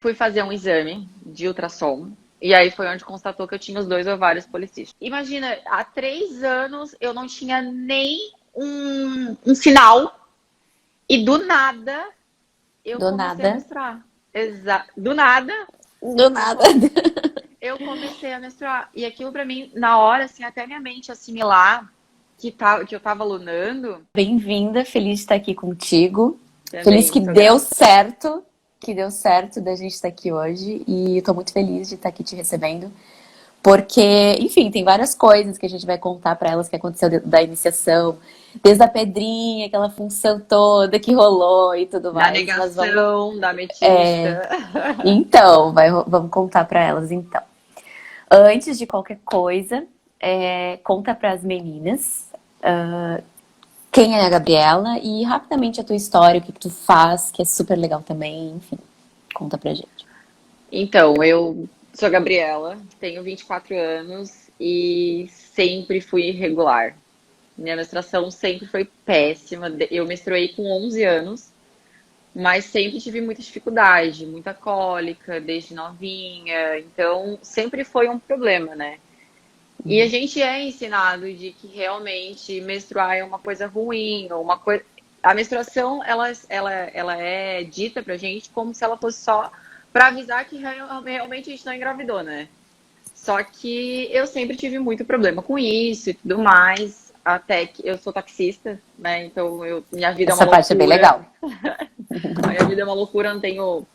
Fui fazer um exame de ultrassom. E aí foi onde constatou que eu tinha os dois ovários policísticos. Imagina, há 3 anos eu não tinha nem um sinal. E do nada eu Do comecei a nada. menstruar. Do nada Do eu, nada. come... eu comecei a menstruar. E aquilo pra mim, na hora, assim, até minha mente assimilar que eu tava lunando, Bem-vinda, feliz de estar aqui contigo. Feliz também que sou deu grata. certo, da gente estar aqui hoje. E tô muito feliz de estar aqui te recebendo. Porque, enfim, tem várias coisas que a gente vai contar para elas que aconteceu da iniciação, desde a pedrinha, aquela função toda que rolou e tudo Da mais. Mas vamos. negação, da ametista. Então, vamos contar para elas então. Antes de qualquer coisa, conta para as meninas quem é a Gabriela e rapidamente a tua história, o que tu faz, que é super legal também, enfim, conta pra gente. Então, eu sou a Gabriela, tenho 24 anos e sempre fui irregular. Minha menstruação sempre foi péssima. Eu menstruei com 11 anos, mas sempre tive muita dificuldade, muita cólica desde novinha. Então, sempre foi um problema, né? E a gente é ensinado de que realmente menstruar é uma coisa ruim, ou uma coisa. A menstruação, ela é dita pra gente como se ela fosse só pra avisar que realmente a gente não engravidou, né? Só que eu sempre tive muito problema com isso e tudo mais, até que eu sou taxista, né? Então minha vida é uma Essa parte é bem loucura. legal. A minha vida é uma loucura, não tenho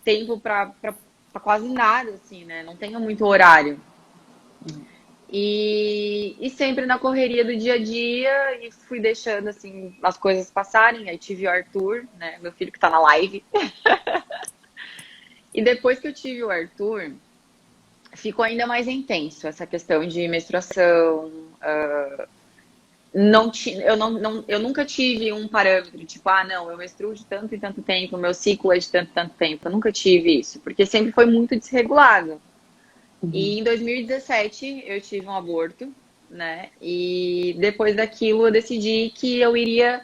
tempo pra quase nada, assim, né? Não tenho muito horário. E sempre na correria do dia a dia, e fui deixando assim as coisas passarem. Aí tive o Arthur, né? Meu filho que tá na live. E depois que eu tive o Arthur, ficou ainda mais intenso essa questão de menstruação. Eu nunca tive um parâmetro, tipo, ah, não, eu menstruo de tanto e tanto tempo, meu ciclo é de tanto e tanto tempo. Eu nunca tive isso, porque sempre foi muito desregulado. E em 2017 eu tive um aborto, né? E depois daquilo eu decidi que eu iria,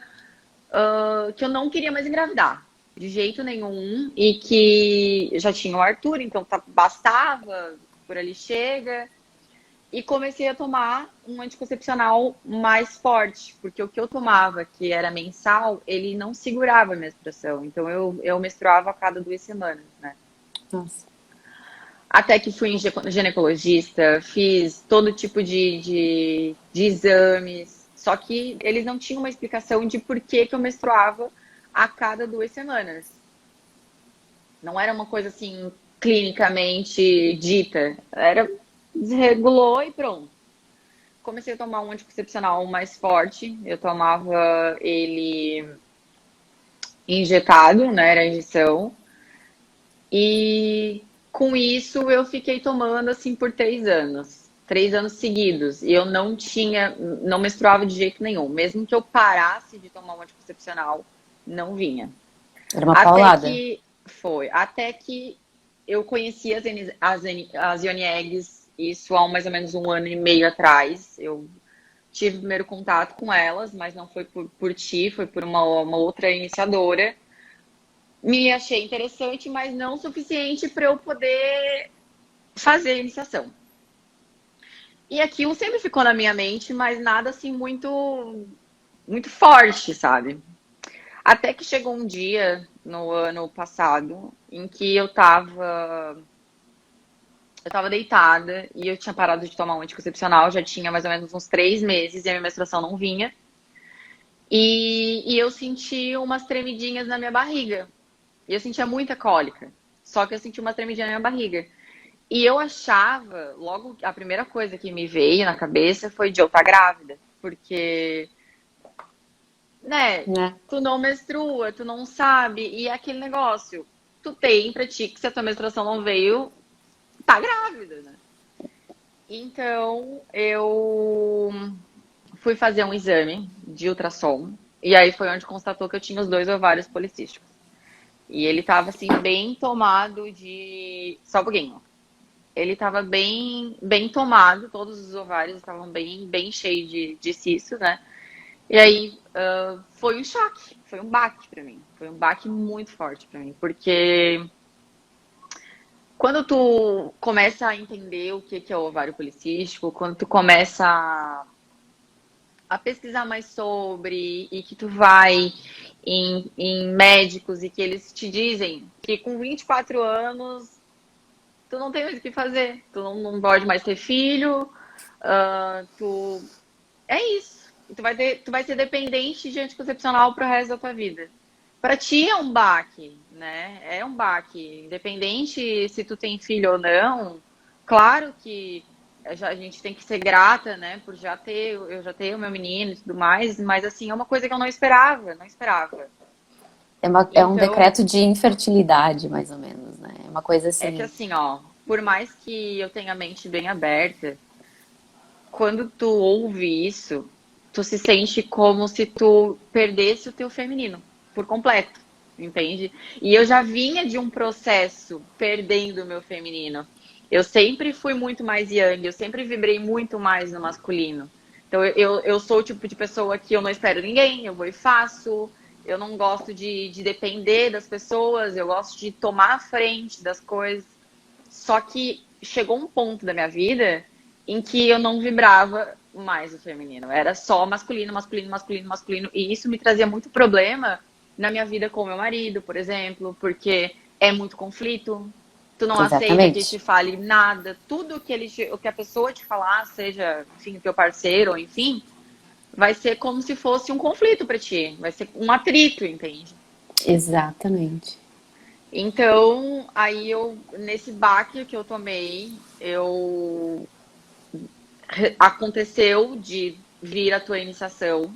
que eu não queria mais engravidar, de jeito nenhum, e que eu já tinha o Arthur, então bastava, por ali chega. E comecei a tomar um anticoncepcional mais forte, porque o que eu tomava, que era mensal, ele não segurava a menstruação. Então eu menstruava a cada 2 semanas, né? Nossa. Até que fui em ginecologista, fiz todo tipo de exames, só que eles não tinham uma explicação de por que eu menstruava a cada 2 semanas. Não era uma coisa assim clinicamente dita, era desregulou e pronto. Comecei a tomar um anticoncepcional mais forte, eu tomava ele injetado, né, era injeção, e com isso eu fiquei tomando assim por 3 anos. 3 anos seguidos. E eu não menstruava de jeito nenhum. Mesmo que eu parasse de tomar um anticoncepcional, não vinha. Era uma Até paulada. que até que eu conheci as Ione Eggs, isso há mais ou menos 1 ano e meio atrás. Eu tive o primeiro contato com elas, mas não foi por ti, foi por uma outra iniciadora. Me achei interessante, mas não o suficiente para eu poder fazer a iniciação. E aquilo sempre ficou na minha mente, mas nada assim muito forte, sabe? Até que chegou um dia no ano passado em que eu tava deitada e eu tinha parado de tomar um anticoncepcional, já tinha mais ou menos uns 3 meses e a minha menstruação não vinha. E eu senti umas tremidinhas na minha barriga. E eu sentia muita cólica. Só que eu senti umas tremidinhas na minha barriga. E eu achava, logo, a primeira coisa que me veio na cabeça foi de eu estar grávida. Porque, né, Né? tu não menstrua, tu não sabe. E é aquele negócio, tu tem pra ti que se a tua menstruação não veio, tá grávida, né? Então, eu fui fazer um exame de ultrassom. E aí foi onde constatou que eu tinha os dois ovários policísticos. E ele tava assim, bem tomado de. Só um pouquinho. Ele tava bem tomado, todos os ovários estavam bem cheios de cisto, né? E aí foi um choque, foi um baque pra mim. Foi um baque muito forte pra mim, porque Quando tu começa a entender o que é o ovário policístico, quando tu começa a pesquisar mais sobre e que tu vai em médicos e que eles te dizem que com 24 anos tu não tem mais o que fazer, tu não pode mais ter filho, tu é isso. E tu vai ser dependente de anticoncepcional pro resto da tua vida. Para ti é um baque, né? É um baque. Independente se tu tem filho ou não, claro que a gente tem que ser grata, né? Por eu já ter o meu menino e tudo mais, mas assim, é uma coisa que eu não esperava, não esperava. É um Então, decreto de infertilidade, mais ou menos, né? É uma coisa é que assim. assim, ó, por mais que eu tenha a mente bem aberta, quando tu ouve isso, tu se sente como se tu perdesse o teu feminino por completo, entende? E eu já vinha de um processo perdendo o meu feminino. Eu sempre fui muito mais yang, eu sempre vibrei muito mais no masculino. Então eu sou o tipo de pessoa que eu não espero ninguém, eu vou e faço. Eu não gosto de depender das pessoas, eu gosto de tomar a frente das coisas. Só que chegou um ponto da minha vida em que eu não vibrava mais o feminino. Era só masculino, masculino, masculino, masculino. E isso me trazia muito problema na minha vida com o meu marido, por exemplo, porque é muito conflito. Tu não aceita que te Exatamente. fale nada. Tudo que o que a pessoa te falar, seja, enfim, teu parceiro, ou enfim, vai ser como se fosse um conflito para ti. Vai ser um atrito, entende? Exatamente. Então, aí nesse baque que eu tomei, aconteceu de vir a tua iniciação.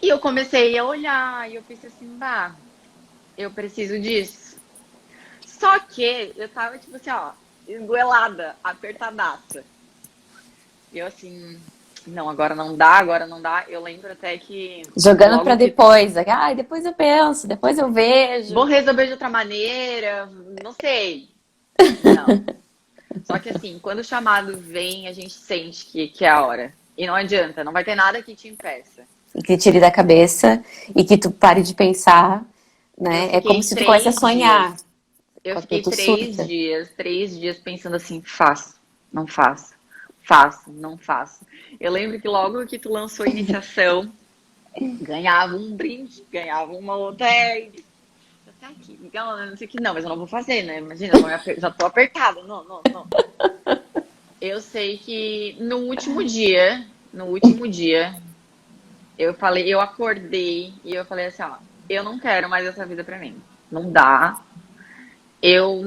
E eu comecei a olhar e eu pensei assim, bah, eu preciso disso. Só que eu tava, tipo assim, ó, esgoelada, apertadaça. E eu assim, não, agora não dá, agora não dá. Eu lembro até que Jogando pra logo que depois. Ai, depois eu penso, depois eu vou vejo. resolver de outra maneira, não sei. Não. Só que assim, quando o chamado vem, a gente sente que é a hora. E não adianta, não vai ter nada que te impeça. E que tire da cabeça e que tu pare de pensar, Eu né? É como fiquei se tu comece a três sonhar. dias. Eu Quando fiquei tu surta. três dias pensando assim, faço, não faço, faço, não faço. Eu lembro que logo que tu lançou a iniciação, ganhava um brinde, ganhava uma outra egg. Até aqui, não sei o que, não, mas eu não vou fazer, né? Imagina, já tô apertada, não, não, não. Eu sei que no último dia, eu falei, eu acordei e eu falei assim, ó, eu não quero mais essa vida pra mim. Não dá, eu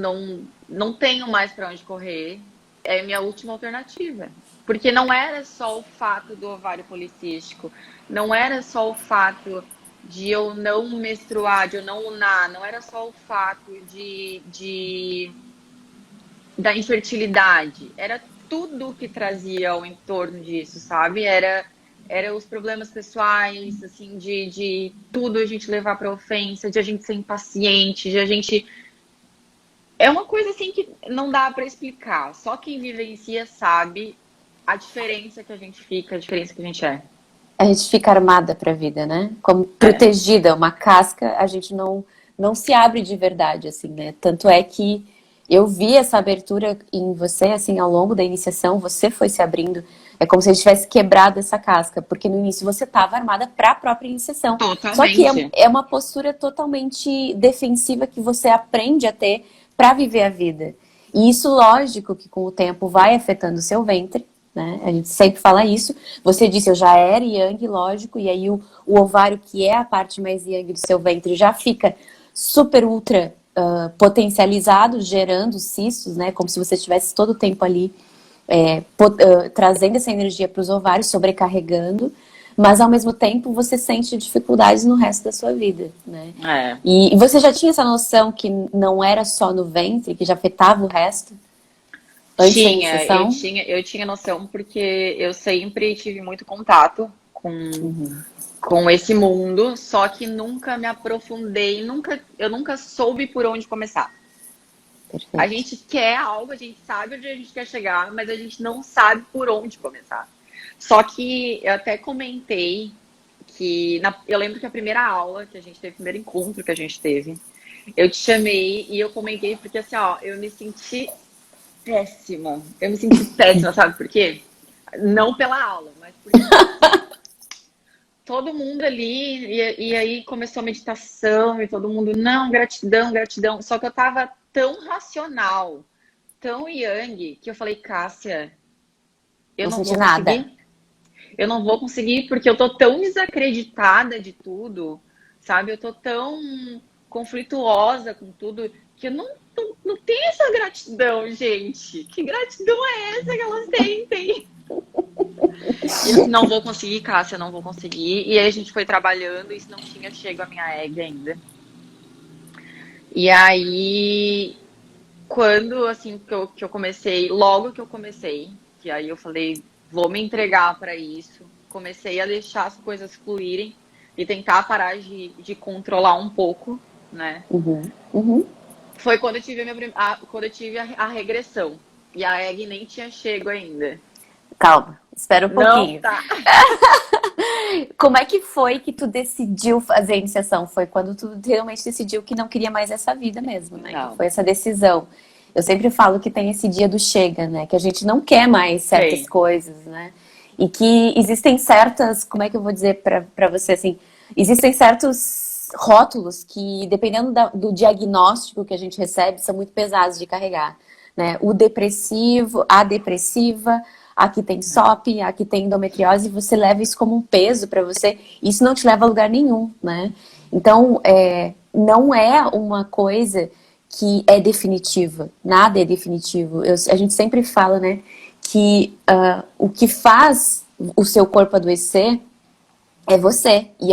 não tenho mais para onde correr, é a minha última alternativa. Porque não era só o fato do ovário policístico, não era só o fato de eu não menstruar, de eu não unar, não era só o fato da infertilidade, era tudo que trazia ao entorno disso, sabe? Era os problemas pessoais, assim, de tudo a gente levar para ofensa, de a gente ser impaciente, de a gente é uma coisa assim que não dá pra explicar. Só quem vivencia sabe a diferença que a gente fica, a diferença que a gente é. A gente fica armada pra vida, né? Como É. protegida, uma casca, a gente não se abre de verdade, assim, né? Tanto é que eu vi essa abertura em você, assim, ao longo da iniciação, você foi se abrindo. É como se a gente tivesse quebrado essa casca, porque no início você estava armada para a própria iniciação. Só que Totalmente. é uma postura totalmente defensiva que você aprende a ter para viver a vida. E isso, lógico, que com o tempo vai afetando o seu ventre, né? A gente sempre fala isso. Você disse, eu já era yang, lógico, e aí o ovário, que é a parte mais yang do seu ventre, já fica super ultra potencializado, gerando cistos, né? Como se você estivesse todo o tempo ali trazendo essa energia para os ovários, sobrecarregando, mas ao mesmo tempo você sente dificuldades no resto da sua vida, né? É. E você já tinha essa noção que não era só no ventre, que já afetava o resto antes da iniciação? Eu tinha noção porque eu sempre tive muito contato com esse mundo, só que nunca me aprofundei, eu nunca soube por onde começar. A Perfeito. gente quer algo, a gente sabe onde a gente quer chegar, mas a gente não sabe por onde começar. Só que eu até comentei eu lembro que a primeira aula que a gente teve, o primeiro encontro que a gente teve, Eu te chamei e eu comentei porque assim, ó, eu me senti péssima. Eu me senti péssima, sabe por quê? Não pela aula, mas porque, tipo assim, todo mundo ali, e aí começou a meditação, e todo mundo, não, gratidão, gratidão. Só que eu tava tão racional, tão yang, que eu falei, Cássia, eu Não não senti vou nada. conseguir. Eu não vou conseguir porque eu tô tão desacreditada de tudo, sabe? Eu tô tão conflituosa com tudo que eu não tenho essa gratidão, gente. Que gratidão é essa que elas sentem? E eu assim, não vou conseguir, Cássia, não vou conseguir. E aí a gente foi trabalhando e isso não tinha chego a minha egg ainda. E aí, quando assim que eu comecei, logo que eu comecei, que aí eu falei, vou me entregar para isso, comecei a deixar as coisas fluírem e tentar parar de controlar um pouco, né? Uhum, uhum. Foi quando eu tive quando eu tive a regressão. E a egg nem tinha chego ainda. Calma, espera um Não pouquinho. tá. Como é que foi que tu decidiu fazer a iniciação? Foi quando tu realmente decidiu que não queria mais essa vida mesmo, né? Que Não, foi essa decisão. Eu sempre falo que tem esse dia do chega, né? Que a gente não quer mais certas tem. coisas, né? E que existem certas, como é que eu vou dizer pra você assim? Existem certos rótulos que, dependendo do diagnóstico que a gente recebe, são muito pesados de carregar, né? O depressivo, a depressiva, aqui tem SOP, aqui tem endometriose, e você leva isso como um peso para você, isso não te leva a lugar nenhum, né? Então, não é uma coisa que é definitiva, nada é definitivo. A gente sempre fala, né, que o que faz o seu corpo adoecer é você. E,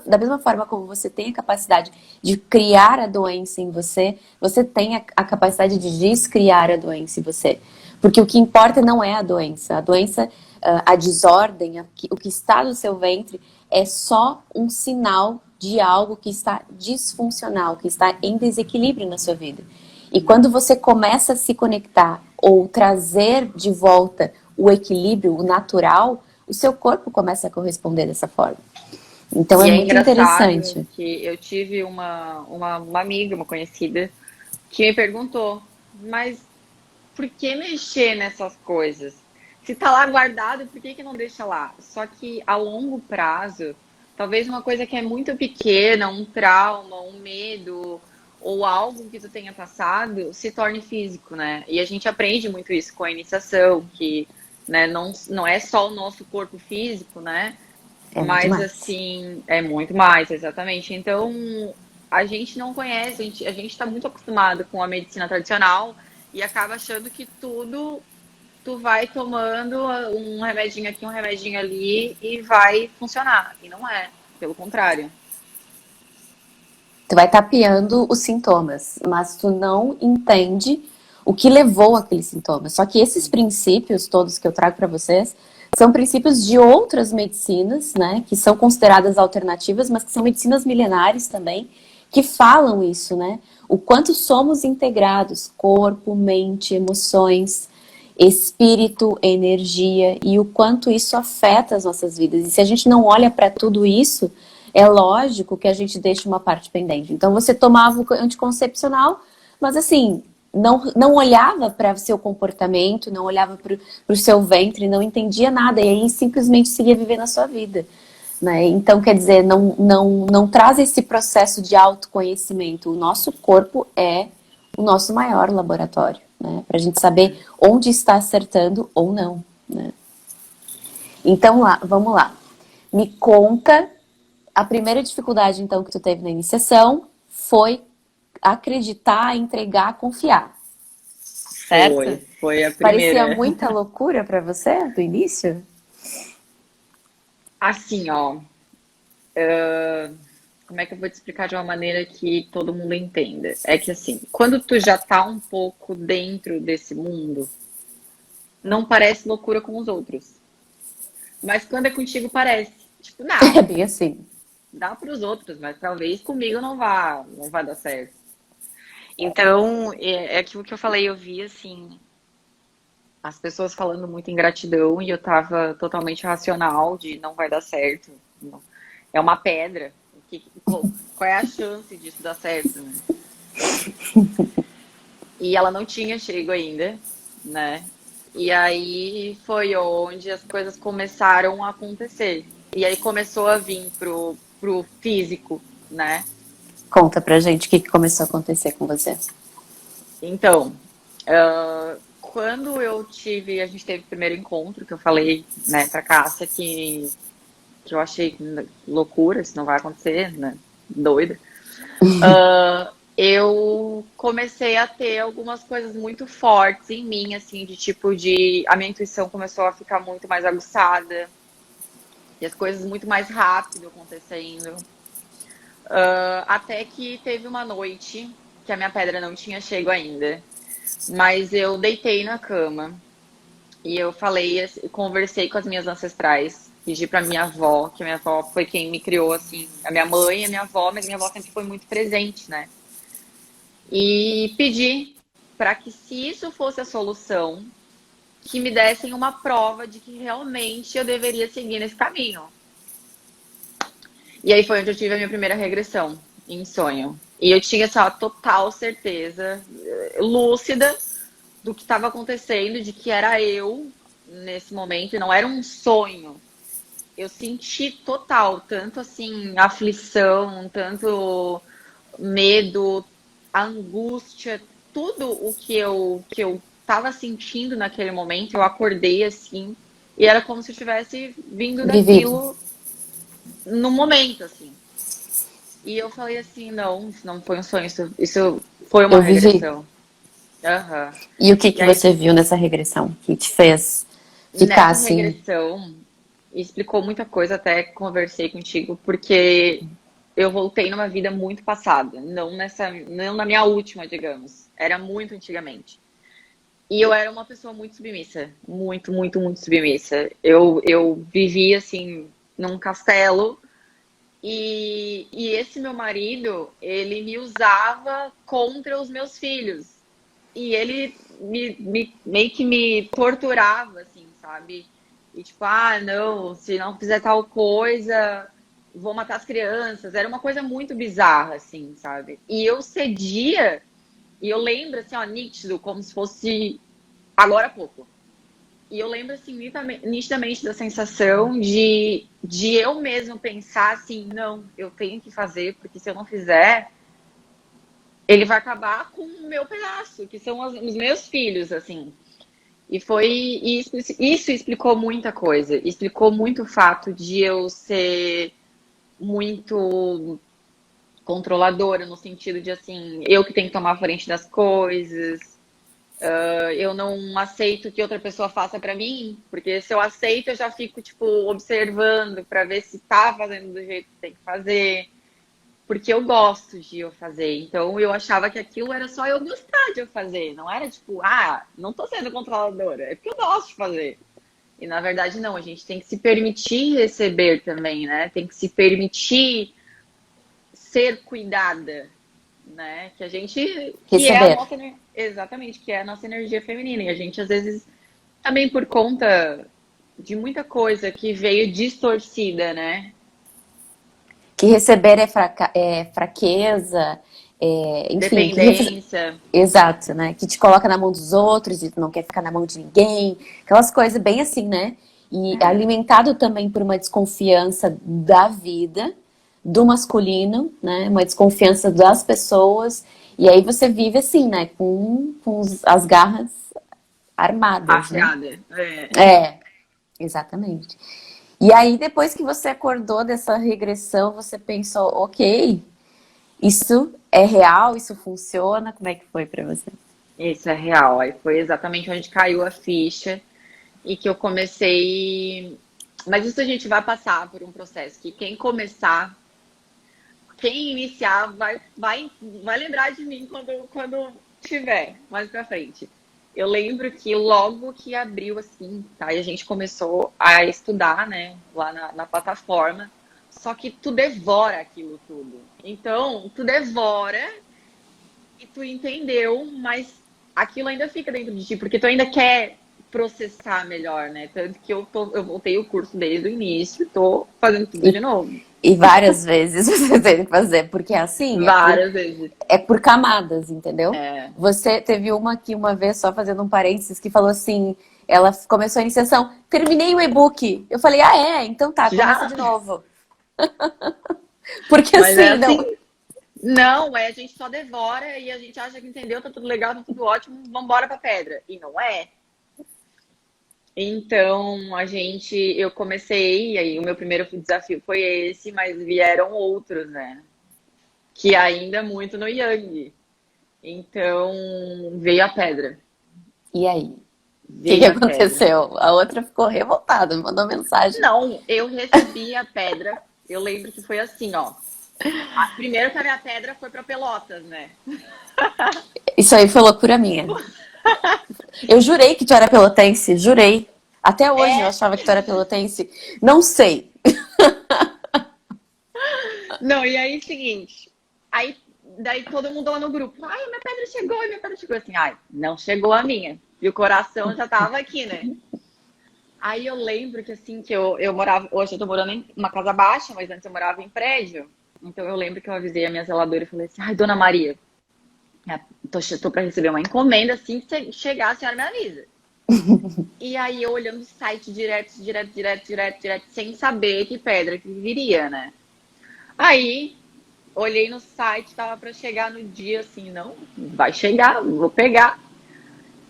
da mesma forma como você tem a capacidade de criar a doença em você, você tem a capacidade de descriar a doença em você. Porque o que importa não é a doença. A doença, a desordem, o que está no seu ventre é só um sinal de algo que está disfuncional, que está em desequilíbrio na sua vida. E quando você começa a se conectar ou trazer de volta o equilíbrio, o natural, o seu corpo começa a corresponder dessa forma. Então é E é muito engraçado interessante. que eu tive uma amiga, uma conhecida, que me perguntou, mas por que mexer nessas coisas? Se tá lá guardado, por que não deixa lá? Só que a longo prazo, talvez uma coisa que é muito pequena, um trauma, um medo, ou algo que tu tenha passado, se torne físico, né? E a gente aprende muito isso com a iniciação, que né, não é só o nosso corpo físico, né? É muito Mas mais. assim, é muito mais, exatamente. Então, a gente não conhece, a gente está muito acostumado com a medicina tradicional e acaba achando que tudo tu vai tomando um remedinho aqui, um remedinho ali e vai funcionar. E não é, pelo contrário. Tu vai tapeando os sintomas, mas tu não entende o que levou àqueles sintomas. Só que esses princípios todos que eu trago para vocês são princípios de outras medicinas, né, que são consideradas alternativas, mas que são medicinas milenares também, que falam isso, né? O quanto somos integrados, corpo, mente, emoções, espírito, energia, e o quanto isso afeta as nossas vidas. E se a gente não olha para tudo isso, é lógico que a gente deixa uma parte pendente. Então você tomava o anticoncepcional, mas assim, não olhava para o seu comportamento, não olhava para o seu ventre, não entendia nada, e aí simplesmente seguia vivendo a sua vida. Né? Então, quer dizer, não traz esse processo de autoconhecimento. O nosso corpo é o nosso maior laboratório, né? Para a gente saber onde está acertando ou não. Né? Então, vamos lá. Me conta, a primeira dificuldade, então, que tu teve na iniciação foi acreditar, entregar, confiar, certo? Foi a Parecia primeira. muita loucura para você do início? Assim, ó, como é que eu vou te explicar de uma maneira que todo mundo entenda? É que assim, quando tu já tá um pouco dentro desse mundo, não parece loucura com os outros. Mas quando é contigo parece. Tipo, É não, bem assim. dá para os outros, mas talvez comigo não vá dar certo. Então, é aquilo que eu falei, eu vi assim, as pessoas falando muito em gratidão e eu tava totalmente racional de não vai dar certo. É uma pedra. Qual é a chance disso dar certo, né? E ela não tinha chego ainda, né? E aí foi onde as coisas começaram a acontecer. E aí começou a vir pro físico, né? Conta pra gente o que começou a acontecer com você. Então, quando a gente teve o primeiro encontro, que eu falei, né, pra Cássia, que eu achei loucura, isso não vai acontecer, né? Doida. Eu comecei a ter algumas coisas muito fortes em mim, assim, de tipo de. A minha intuição começou a ficar muito mais aguçada, e as coisas muito mais rápido acontecendo. Até que teve uma noite que a minha pedra não tinha chego ainda, mas eu deitei na cama e eu falei, conversei com as minhas ancestrais, pedi pra minha avó, que minha avó foi quem me criou, assim, a minha mãe, a minha avó, mas minha avó sempre foi muito presente, né? E pedi para que, se isso fosse a solução, que me dessem uma prova de que realmente eu deveria seguir nesse caminho. E aí foi onde eu tive a minha primeira regressão em sonho. E eu tinha essa total certeza, lúcida, do que estava acontecendo, de que era eu nesse momento, e não era um sonho. Eu senti total, tanto assim, aflição, tanto medo, angústia, tudo o que eu tava sentindo naquele momento, eu acordei assim, e era como se eu tivesse vindo Vivido. daquilo no momento, assim. E eu falei assim, não, isso não foi um sonho, isso foi uma Eu vivi. regressão. Aham. E o que E que aí, você viu nessa regressão que te fez ficar nessa assim? regressão, explicou muita coisa, até conversei contigo, porque eu voltei numa vida muito passada, não na minha última, digamos. Era muito antigamente. E eu era uma pessoa muito submissa, muito, muito, muito submissa. Eu vivia assim num castelo e esse meu marido, ele me usava contra os meus filhos. E ele meio que me torturava, assim, sabe? E tipo, ah, não, se não fizer tal coisa, vou matar as crianças. Era uma coisa muito bizarra, assim, sabe? E eu cedia, e eu lembro, assim, ó, nítido, como se fosse agora há pouco. E eu lembro, assim, nitidamente da sensação de eu mesmo pensar assim, não, eu tenho que fazer, porque se eu não fizer, ele vai acabar com o meu pedaço, que são os meus filhos, assim. E foi isso explicou muita coisa. Explicou muito o fato de eu ser muito controladora, no sentido de assim, eu que tenho que tomar a frente das coisas. Eu não aceito que outra pessoa faça pra mim, porque se eu aceito, eu já fico tipo observando pra ver se tá fazendo do jeito que tem que fazer, porque eu gosto de eu fazer. Então eu achava que aquilo era só eu gostar de eu fazer, não era tipo, ah, não tô sendo controladora, é porque eu gosto de fazer. E na verdade não, a gente tem que se permitir receber também, né? Tem que se permitir ser cuidada, né? Que a gente, que é a Receber. nossa, exatamente, que é a nossa energia feminina. E a gente às vezes também por conta de muita coisa que veio distorcida, né? Que receber é fraqueza, enfim, Dependência. exato, né? Que te coloca na mão dos outros e tu não quer ficar na mão de ninguém. Aquelas coisas bem assim, né? E alimentado também por uma desconfiança da vida, do masculino, né? Uma desconfiança das pessoas. E aí você vive assim, né? Com as garras armadas, né? Afiada. É. É, exatamente. E aí, depois que você acordou dessa regressão, você pensou, ok, isso é real, isso funciona, como é que foi pra você? Isso é real. Aí foi exatamente onde caiu a ficha e que eu comecei. Mas isso a gente vai passar por um processo que quem começar, quem iniciar, vai lembrar de mim quando tiver mais pra frente. Eu lembro que logo que abriu assim, tá? E a gente começou a estudar, né, lá na plataforma. Só que tu devora aquilo tudo. Então, tu devora e tu entendeu, mas aquilo ainda fica dentro de ti, porque tu ainda quer processar melhor, né? Tanto que eu voltei o curso desde o início, tô fazendo tudo de novo. E várias vezes você tem que fazer, porque é assim, Várias vezes. é por camadas, entendeu? É. Você teve uma aqui uma vez, só fazendo um parênteses, que falou assim, ela começou a iniciação, terminei o e-book. Eu falei, ah, é? Então tá, começa Já? de novo. Porque Mas é assim, não... assim. Não, a gente só devora e a gente acha que entendeu, tá tudo legal, tá tudo ótimo, vambora pra pedra. E não é. Então, eu comecei, e aí o meu primeiro desafio foi esse, mas vieram outros, né? Que ainda muito no Yang. Então, veio a pedra. E aí? O que Veio a pedra. aconteceu? A outra ficou revoltada, me mandou mensagem. Não, eu recebi a pedra. Eu lembro que foi assim, ó. Primeiro que a minha pedra foi pra Pelotas, né? Isso aí foi loucura minha. Eu jurei que tu era pelotense, jurei. Até hoje eu É, achava que tu era pelotense. Não sei. não, e aí, seguinte. Aí, daí todo mundo lá no grupo. Ai, minha pedra chegou. Assim, ai, não chegou a minha. E o coração já tava aqui, né? Aí eu lembro que assim, que eu morava. Hoje eu tô morando em uma casa baixa, mas antes eu morava em prédio. Então eu lembro que eu avisei a minha zeladora e falei assim: ai, dona Maria, tô pra receber uma encomenda. Assim que chegar, a senhora me avisa. E aí eu olhando o site direto, sem saber que pedra que viria, né? Aí olhei no site, tava pra chegar no dia assim, não, vai chegar, vou pegar.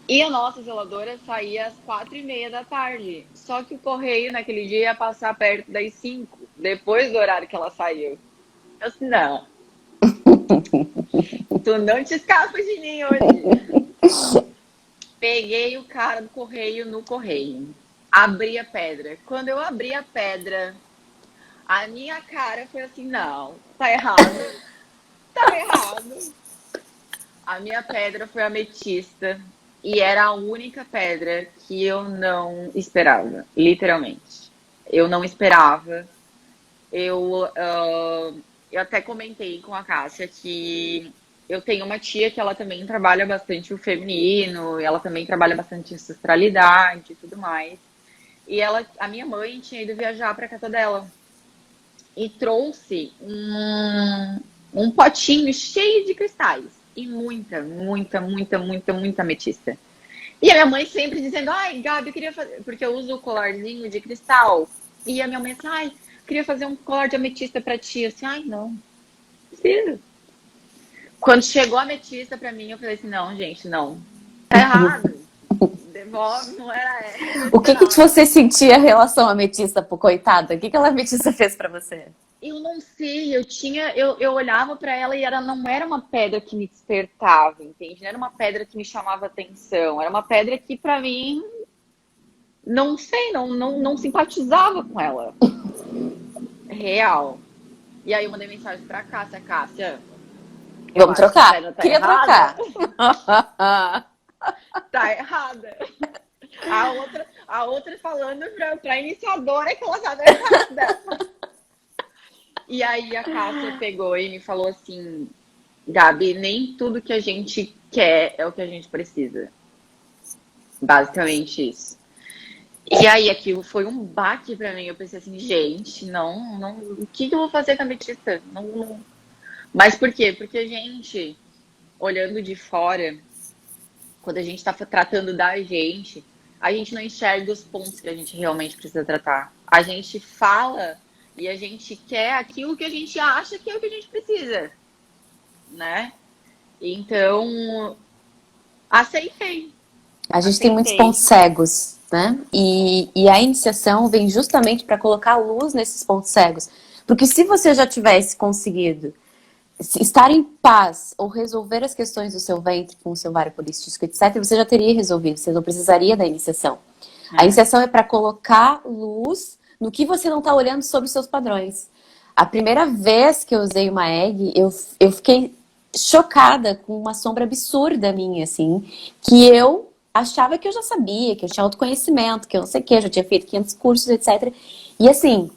E a nossa zeladora saía às 4:30 da tarde. Só que o correio naquele dia ia passar perto das 5, depois do horário que ela saiu. Eu assim, não, tu não te escapa de mim hoje. Peguei o cara do correio no correio. Abri a pedra. Quando eu abri a pedra, a minha cara foi assim, não, tá errado, tá errado. A minha pedra foi ametista e era a única pedra que eu não esperava, literalmente. Eu não esperava. Eu até comentei com a Cássia que eu tenho uma tia que ela também trabalha bastante o feminino, ela também trabalha bastante ancestralidade e tudo mais. E a minha mãe tinha ido viajar para casa dela e trouxe um potinho cheio de cristais e muita ametista. E a minha mãe sempre dizendo, ai, Gabi, eu queria fazer, porque eu uso o colarzinho de cristal. E a minha mãe assim, ai, queria fazer um colar de ametista pra ti. Eu assim, ai, não precisa. Quando chegou a ametista pra mim, eu falei assim, não, gente, não. Tá errado. Devolve, não era essa. O que você sentia em relação à ametista, pô, coitada? O que aquela ametista fez pra você? Eu não sei, eu olhava pra ela e ela não era uma pedra que me despertava, entende? Não era uma pedra que me chamava atenção, era uma pedra que pra mim, não sei, não simpatizava com ela. Real. E aí eu mandei mensagem pra Cássia, Vamos trocar. Tá Queria errada. trocar. Tá errada. A outra falando pra iniciadora que ela tava errada. E aí a Cássia pegou e me falou assim, Gabi, nem tudo que a gente quer é o que a gente precisa. Basicamente isso. E aí aquilo foi um baque pra mim. Eu pensei assim, gente, não, o que eu vou fazer com a ametista? Não. Mas por quê? Porque, gente, olhando de fora, quando a gente tá tratando da gente, a gente não enxerga os pontos que a gente realmente precisa tratar. A gente fala e a gente quer aquilo que a gente acha que é o que a gente precisa, né? Então, aceitei. A gente tem muitos pontos cegos, né? E a iniciação vem justamente para colocar luz nesses pontos cegos. Porque se você já tivesse conseguido estar em paz ou resolver as questões do seu ventre com o seu ovário policístico, etc., você já teria resolvido, você não precisaria da iniciação. A iniciação é para colocar luz no que você não está olhando sobre os seus padrões. A primeira vez que eu usei uma egg, eu fiquei chocada com uma sombra absurda minha, assim, que eu achava que eu já sabia, que eu tinha autoconhecimento, que eu não sei o que, eu já tinha feito 500 cursos, etc. E assim,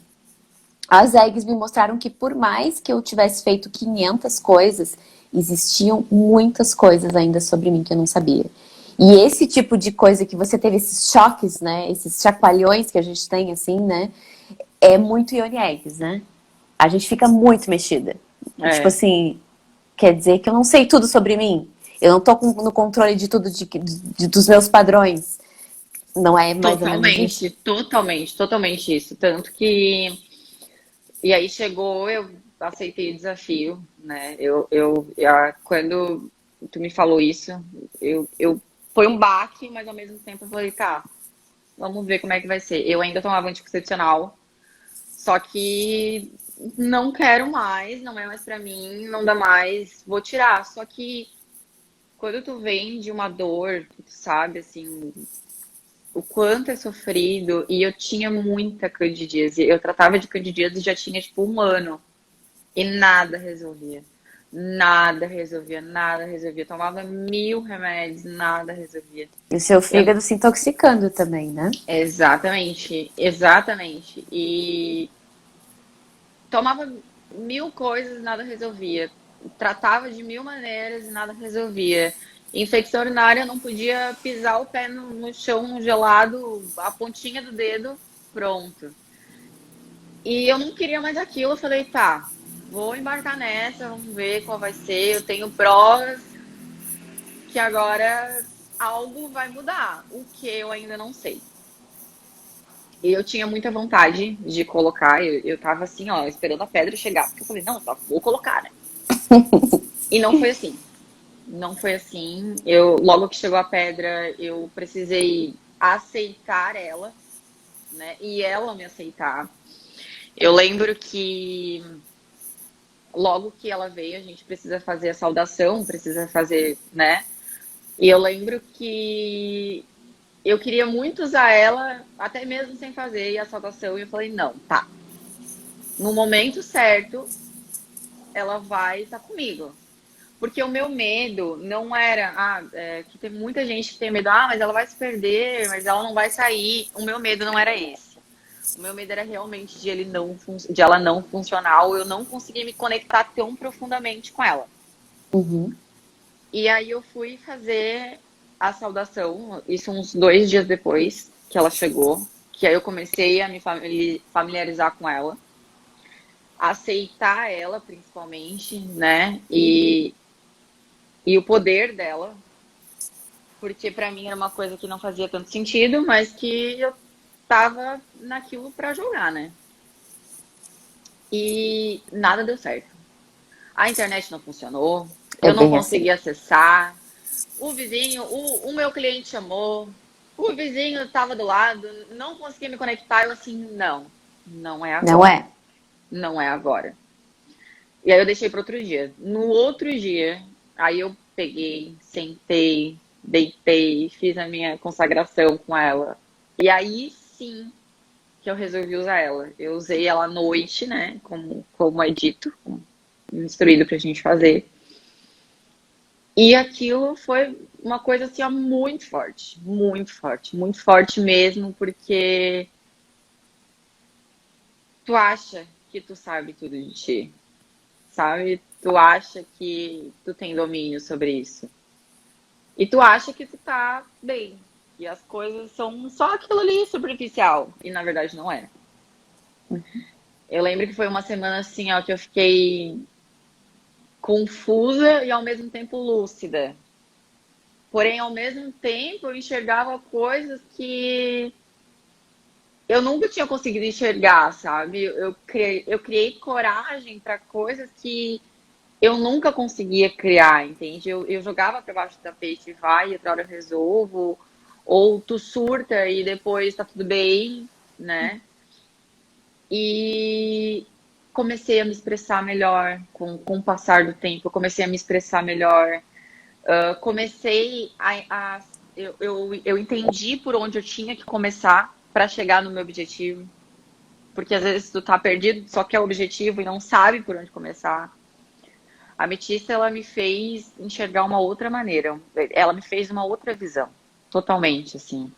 as eggs me mostraram que por mais que eu tivesse feito 500 coisas, existiam muitas coisas ainda sobre mim que eu não sabia. E esse tipo de coisa que você teve, esses choques, né? Esses chacoalhões que a gente tem, assim, né? É muito Yoni Eggs, né? A gente fica muito mexida. Tipo É, assim, quer dizer que eu não sei tudo sobre mim. Eu não tô no controle de tudo dos meus padrões. Não é mais ou menos isso? totalmente, totalmente, totalmente isso. Tanto que. E aí chegou, eu aceitei o desafio, né? Quando tu me falou isso, foi um baque, mas ao mesmo tempo eu falei, tá, vamos ver como é que vai ser. Eu ainda tomava anticoncepcional, só que não quero mais, não é mais pra mim, não dá mais, vou tirar. Só que quando tu vem de uma dor, que tu sabe, assim, o quanto é sofrido, e eu tinha muita candidíase. Eu tratava de candidíase já tinha, tipo, um ano. E nada resolvia. Nada resolvia, nada resolvia. Tomava 1000 remédios, nada resolvia. E o seu Eu- fígado se intoxicando também, né? Exatamente, exatamente. E tomava 1000 coisas, nada resolvia. Tratava de 1000 maneiras e nada resolvia. Infecção urinária, eu não podia pisar o pé no chão gelado, a pontinha do dedo, pronto. E eu não queria mais aquilo. Eu falei, tá, vou embarcar nessa, vamos ver qual vai ser. Eu tenho provas que agora algo vai mudar. O que eu ainda não sei. E eu tinha muita vontade de colocar. Eu tava assim, ó, esperando a pedra chegar. Porque eu falei, não, só vou colocar, né? E não foi assim. Não foi assim. Logo que chegou a pedra, eu precisei aceitar ela, né? E ela me aceitar. Eu lembro que logo que ela veio, a gente precisa fazer a saudação, precisa fazer, né? E eu lembro que eu queria muito usar ela, até mesmo sem fazer a saudação, e eu falei, não, tá. No momento certo, ela vai estar comigo. Porque o meu medo não era, que tem muita gente que tem medo, mas ela vai se perder, mas ela não vai sair. O meu medo não era esse. O meu medo era realmente de ela não funcionar, ou eu não conseguir me conectar tão profundamente com ela. Uhum. E aí eu fui fazer a saudação, isso uns 2 dias depois que ela chegou, que aí eu comecei a me familiarizar com ela, aceitar ela principalmente, né? E o poder dela, porque pra mim era uma coisa que não fazia tanto sentido, mas que eu tava naquilo pra jogar, né? E nada deu certo. A internet não funcionou, É eu não bem assim. consegui acessar. O vizinho, o meu cliente chamou, o vizinho estava do lado, não conseguia me conectar. Eu assim, não, não é Não agora. é? Não é agora. E aí eu deixei para outro dia. No outro dia, aí eu peguei, sentei, deitei, fiz a minha consagração com ela. E aí sim que eu resolvi usar ela. Eu usei ela à noite, né? Como é dito, como instruído pra gente fazer. E aquilo foi uma coisa assim, ó, muito forte mesmo, porque tu acha que tu sabe tudo de ti, sabe? Tu acha que tu tem domínio sobre isso. E tu acha que tu tá bem. E as coisas são só aquilo ali superficial. E na verdade não é. Eu lembro que foi uma semana assim, ó, que eu fiquei confusa e ao mesmo tempo lúcida. Porém, ao mesmo tempo, eu enxergava coisas que eu nunca tinha conseguido enxergar, sabe? Eu criei coragem para coisas que eu nunca conseguia criar, entende? Eu jogava para baixo do tapete, vai, outra hora eu resolvo, ou tu surta e depois tá tudo bem, né? E comecei a me expressar melhor com o passar do tempo, eu comecei a me expressar melhor. Comecei eu entendi por onde eu tinha que começar para chegar no meu objetivo. Porque às vezes tu tá perdido, só quer o objetivo e não sabe por onde começar. A ametista, ela me fez enxergar uma outra maneira. Ela me fez uma outra visão. Totalmente, assim.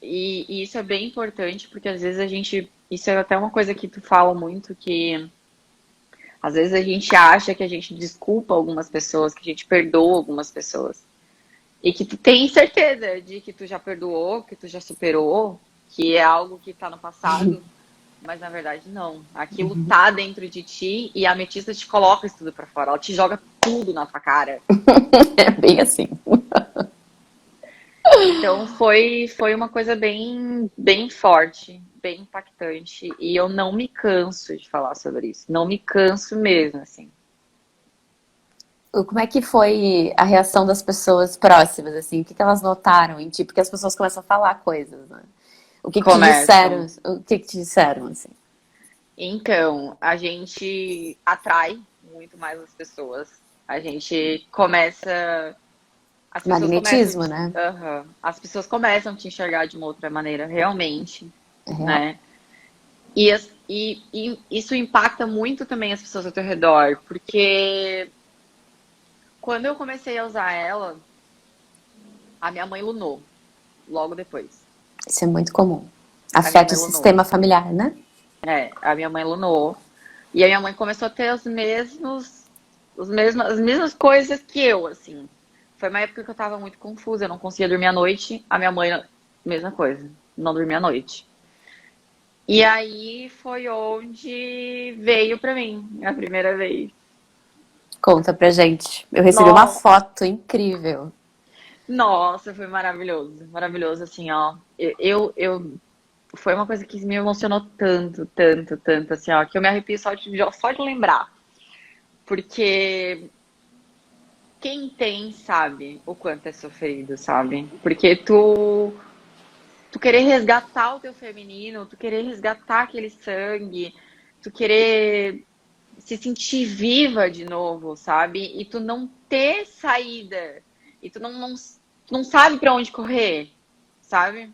E isso é bem importante, porque às vezes a gente. Isso é até uma coisa que tu fala muito, que às vezes a gente acha que a gente desculpa algumas pessoas, que a gente perdoa algumas pessoas. E que tu tem certeza de que tu já perdoou, que tu já superou, que é algo que tá no passado, mas na verdade não. Aquilo tá dentro de ti e a ametista te coloca isso tudo pra fora. Ela te joga tudo na tua cara. É bem assim. Então foi uma coisa bem forte, bem impactante. E eu não me canso de falar sobre isso. Não me canso mesmo, assim. Como é que foi a reação das pessoas próximas, assim? O que que elas notaram em ti? Porque as pessoas começam a falar coisas, né? O que que te disseram? Começam. O que que te disseram, assim? Então, a gente atrai muito mais as pessoas. A gente começa. As pessoas começam. Magnetismo, né? Aham. As pessoas começam a te enxergar de uma outra maneira, realmente, É real. né? E isso impacta muito também as pessoas ao teu redor, porque quando eu comecei a usar ela, a minha mãe lunou logo depois. Isso é muito comum. A minha Afeta o mãe lunou. sistema familiar, né? É, a minha mãe lunou. E a minha mãe começou a ter as mesmas coisas que eu, assim. Foi uma época que eu tava muito confusa, eu não conseguia dormir à noite. A minha mãe, mesma coisa, não dormia à noite. E aí foi onde veio pra mim, a primeira vez. Conta pra gente. Eu recebi uma No- foto incrível. Nossa, foi maravilhoso, maravilhoso, assim, ó. Foi uma coisa que me emocionou tanto, tanto, tanto, assim, ó, que eu me arrepio só de lembrar. Porque quem tem sabe o quanto é sofrido, sabe? Porque tu querer resgatar o teu feminino, tu querer resgatar aquele sangue, tu querer se sentir viva de novo, sabe? E tu não ter saída, e tu não sabe pra onde correr, sabe?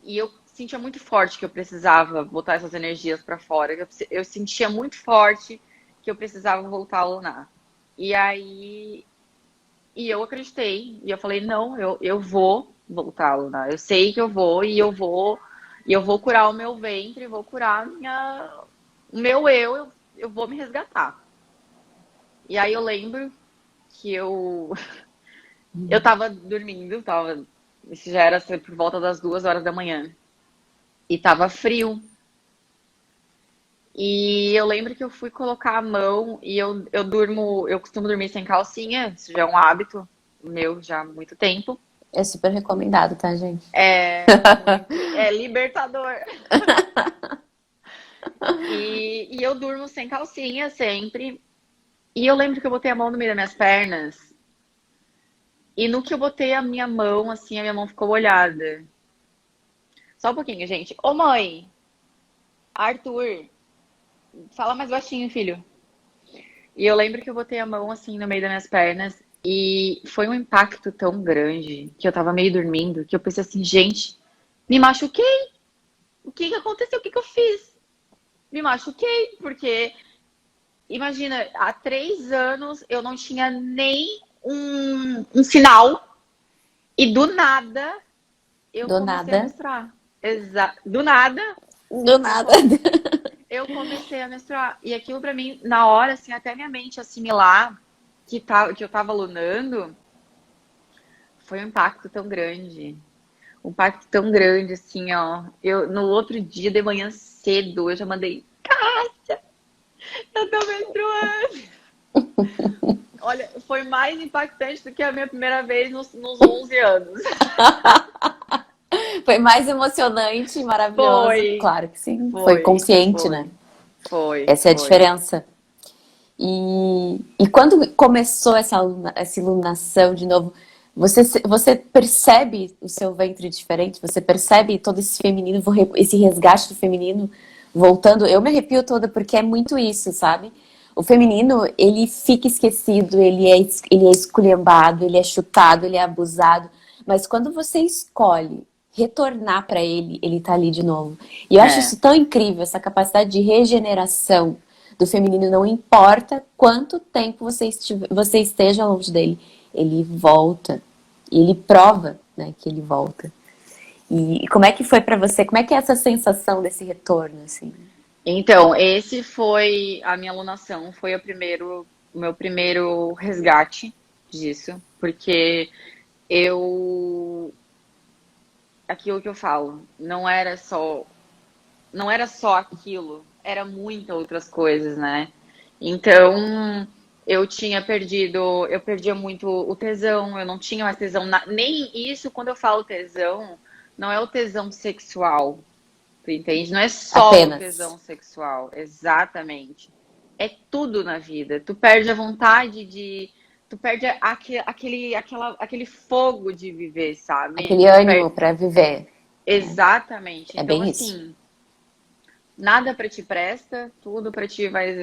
E eu sentia muito forte que eu precisava botar essas energias pra fora. Eu sentia muito forte que eu precisava voltar a lunar. E aí, eu acreditei. E eu falei, não, eu vou voltar a lunar. Eu sei que eu vou e eu vou curar o meu ventre, vou curar o meu eu vou me resgatar. E aí eu lembro que eu tava dormindo, isso já era assim, por volta das 2 horas da manhã. E tava frio. E eu lembro que eu fui colocar a mão e eu costumo dormir sem calcinha, isso já é um hábito meu já há muito tempo. É super recomendado, tá, gente? É libertador. E eu durmo sem calcinha sempre. E eu lembro que eu botei a mão no meio das minhas pernas. E no que eu botei a minha mão, assim, a minha mão ficou molhada. Só um pouquinho, gente. Ô mãe, Arthur, fala mais baixinho, filho. E eu lembro que eu botei a mão assim no meio das minhas pernas e foi um impacto tão grande que eu tava meio dormindo que eu pensei assim, gente, me machuquei. O que que aconteceu? O que que eu fiz? Me machuquei, porque imagina, há 3 anos eu não tinha nem um sinal e do nada eu Do comecei a nada. menstruar. Do nada Do eu, nada. come... eu comecei a menstruar. E aquilo pra mim, na hora, assim, até minha mente assimilar que eu tava lunando, foi um impacto tão grande. Um impacto tão grande, assim, ó. No outro dia, de manhã cedo, eu já mandei, eu tô menstruando. Olha, foi mais impactante do que a minha primeira vez nos 11 anos. Foi mais emocionante e maravilhoso. Foi, Claro que sim. Foi foi, consciente, né? foi, foi, Essa é a foi. diferença. E quando começou essa iluminação de novo, você percebe o seu ventre diferente? Você percebe todo esse feminino, esse resgate do feminino voltando? Eu me arrepio toda porque é muito isso, sabe? O feminino, ele fica esquecido, ele é esculhambado, ele é chutado, ele é abusado. Mas quando você escolhe retornar para ele, ele tá ali de novo. E eu acho É, isso tão incrível, essa capacidade de regeneração do feminino, não importa quanto tempo você esteja longe dele, ele volta. E ele prova, né, que ele volta. E como é que foi pra você? Como é que é essa sensação desse retorno, assim? então, esse foi a minha alunação, foi o meu primeiro resgate. disso, porque eu, aquilo que eu falo, não era só aquilo, era muitas outras coisas, né? Então, eu perdia muito o tesão, eu não tinha mais tesão, nem isso, quando eu falo tesão, não é o tesão sexual, tu entende? Não é só o Apenas. tesão sexual, exatamente. É tudo na vida. Tu perde a vontade de. Tu perde aquele fogo de viver, sabe? Aquele Tu ânimo perde. para viver. Exatamente. É Então, bem isso. assim, nada pra ti presta, tudo pra ti vai.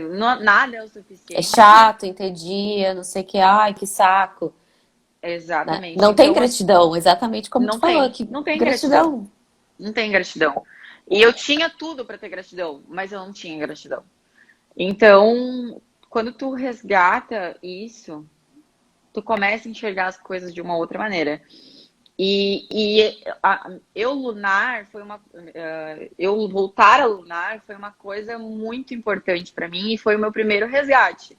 Nada é o É suficiente. chato, entedia, não sei o que, ai, que saco. Né? Exatamente. Não tem Então, assim, gratidão, exatamente como tu não falou, tem. que Não tem gratidão. gratidão. Não tem gratidão. E eu tinha tudo pra ter gratidão, mas eu não tinha gratidão. Então, quando tu resgata isso, tu começa a enxergar as coisas de uma outra maneira. Eu lunar foi eu voltar a lunar foi uma coisa muito importante para mim e foi o meu primeiro resgate,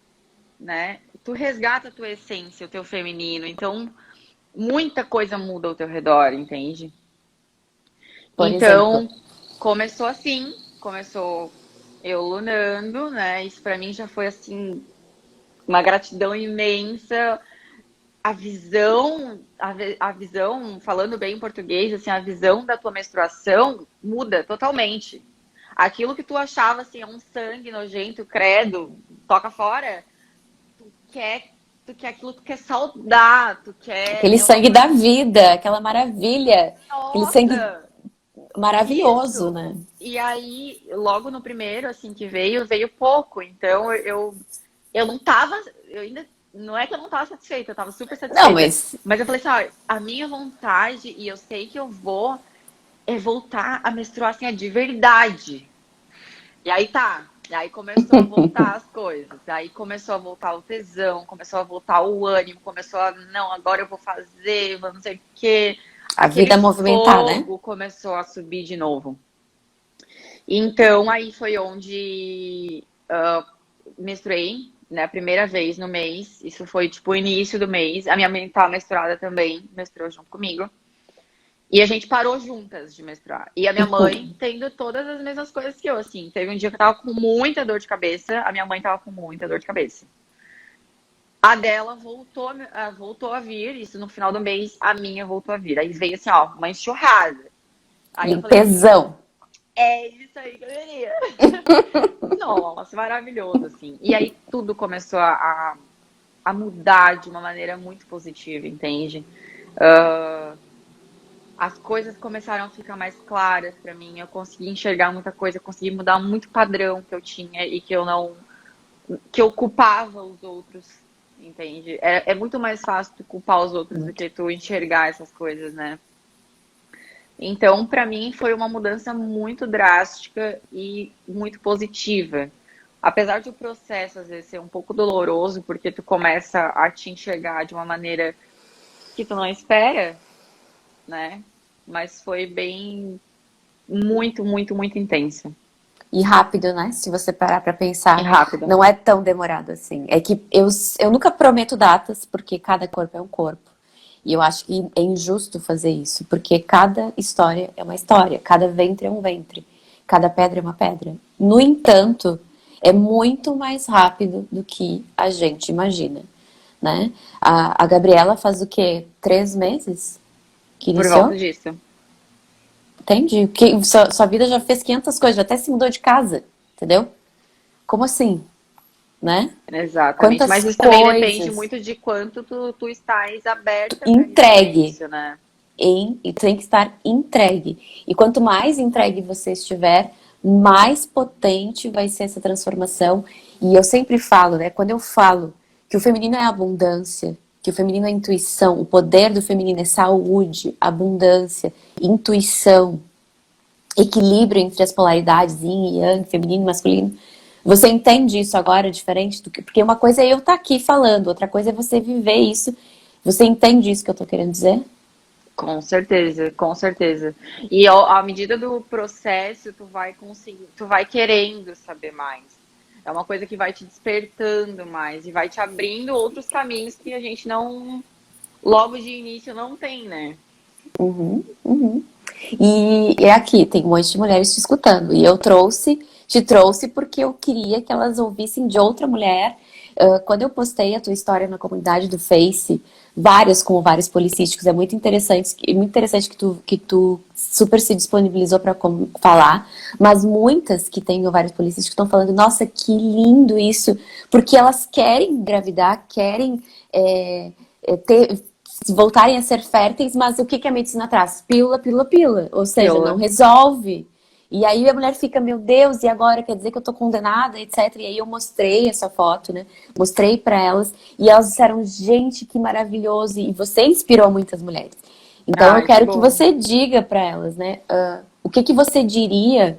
né? Tu resgata a tua essência, o teu feminino, então muita coisa muda ao teu redor, entende? Por exemplo, Então começou assim, começou eu lunando, né? Isso para mim já foi assim uma gratidão imensa. A visão, falando bem em português, assim, a visão da tua menstruação muda totalmente. Aquilo que tu achava assim, é um sangue nojento, credo, toca fora, tu quer, tu quer aquilo, tu quer saudar, tu quer, aquele é uma sangue da coisa, vida, aquela maravilha, aquele sangue nossa, maravilhoso, isso. né? E aí, logo no primeiro, assim, que veio pouco. Então, eu não tava, eu ainda, não é que eu não tava satisfeita, eu tava super Não, satisfeita. mas Mas eu falei assim, ó, a minha vontade, e eu sei que eu vou, é voltar a menstruar assim, de verdade. E aí tá. E aí começou a voltar as coisas. Aí começou a voltar o tesão, começou a voltar o ânimo, começou a, não, agora eu vou fazer, vou não sei o quê. a Aquele vida movimentar, né? fogo começou a subir de novo. Então aí foi onde menstruei, né, a primeira vez no mês. Isso foi tipo o início do mês. A minha mãe tá menstruada também, menstruou junto comigo. E a gente parou juntas de menstruar. E a minha mãe tendo todas as mesmas coisas que eu, assim. Teve um dia que eu tava com muita dor de cabeça, a minha mãe tava com muita dor de cabeça. A dela voltou a vir, isso no final do mês, a minha voltou a vir. Aí veio assim, ó, uma enxurrada. Aí eu falei assim, Limpezão. é isso aí que eu queria. Nossa, maravilhoso, assim. E aí tudo começou a mudar de uma maneira muito positiva, entende? As coisas começaram a ficar mais claras pra mim. Eu consegui enxergar muita coisa, eu consegui mudar muito padrão que eu tinha e que eu não, que eu culpava os outros, entende? É muito mais fácil tu culpar os outros do que tu enxergar essas coisas, né? Então, pra mim, foi uma mudança muito drástica e muito positiva. Apesar de o processo às vezes ser um pouco doloroso, porque tu começa a te enxergar de uma maneira que tu não espera, né? Mas foi bem, muito, muito, muito intensa E rápido, né? Se você parar pra e pensar, rápida. não é tão demorado assim. É que eu nunca prometo datas, porque cada corpo é um corpo. E eu acho que é injusto fazer isso, porque cada história é uma história, cada ventre é um ventre, cada pedra é uma pedra. No entanto, é muito mais rápido do que a gente imagina, né? A Gabriela faz o quê? 3 meses que Por volta iniciou? disso. Entende? Que sua vida já fez 500 coisas, já até se mudou de casa, entendeu? Como assim, né? Exatamente. Quantas Mas isso também depende coisas muito de quanto tu estás aberta para receber entregue isso, né? e tem que estar entregue. E quanto mais entregue você estiver, mais potente vai ser essa transformação. E eu sempre falo, né? Quando eu falo que o feminino é abundância, que o feminino é intuição, o poder do feminino é saúde, abundância, intuição, equilíbrio entre as polaridades, yin e yang, feminino e masculino. Você entende isso agora diferente do que. Porque uma coisa é eu estar aqui falando, outra coisa é você viver isso. Você entende isso que eu estou querendo dizer? Com certeza, com certeza. E à medida do processo, tu vai conseguir, tu vai querendo saber mais. É uma coisa que vai te despertando mais e vai te abrindo outros caminhos que a gente não, logo de início, não tem, né? Uhum, uhum. E é aqui, tem um monte de mulheres te escutando. E eu te trouxe porque eu queria que elas ouvissem de outra mulher. Quando eu postei a tua história na comunidade do Face, várias com ovários policísticos, é muito interessante que tu super se disponibilizou para falar, mas muitas que têm ovários policísticos estão falando, nossa, que lindo isso, porque elas querem engravidar, querem ter, voltarem a ser férteis, mas o que que a medicina traz? Pílula, pílula, pílula. Ou seja, não Pílula. resolve. E aí a mulher fica, meu Deus, e agora quer dizer que eu tô condenada, etc. E aí eu mostrei essa foto, né? Mostrei pra elas e elas disseram, gente, que maravilhoso. E você inspirou muitas mulheres. Então eu Ai, que quero que bom. você diga pra elas, né? O que que você diria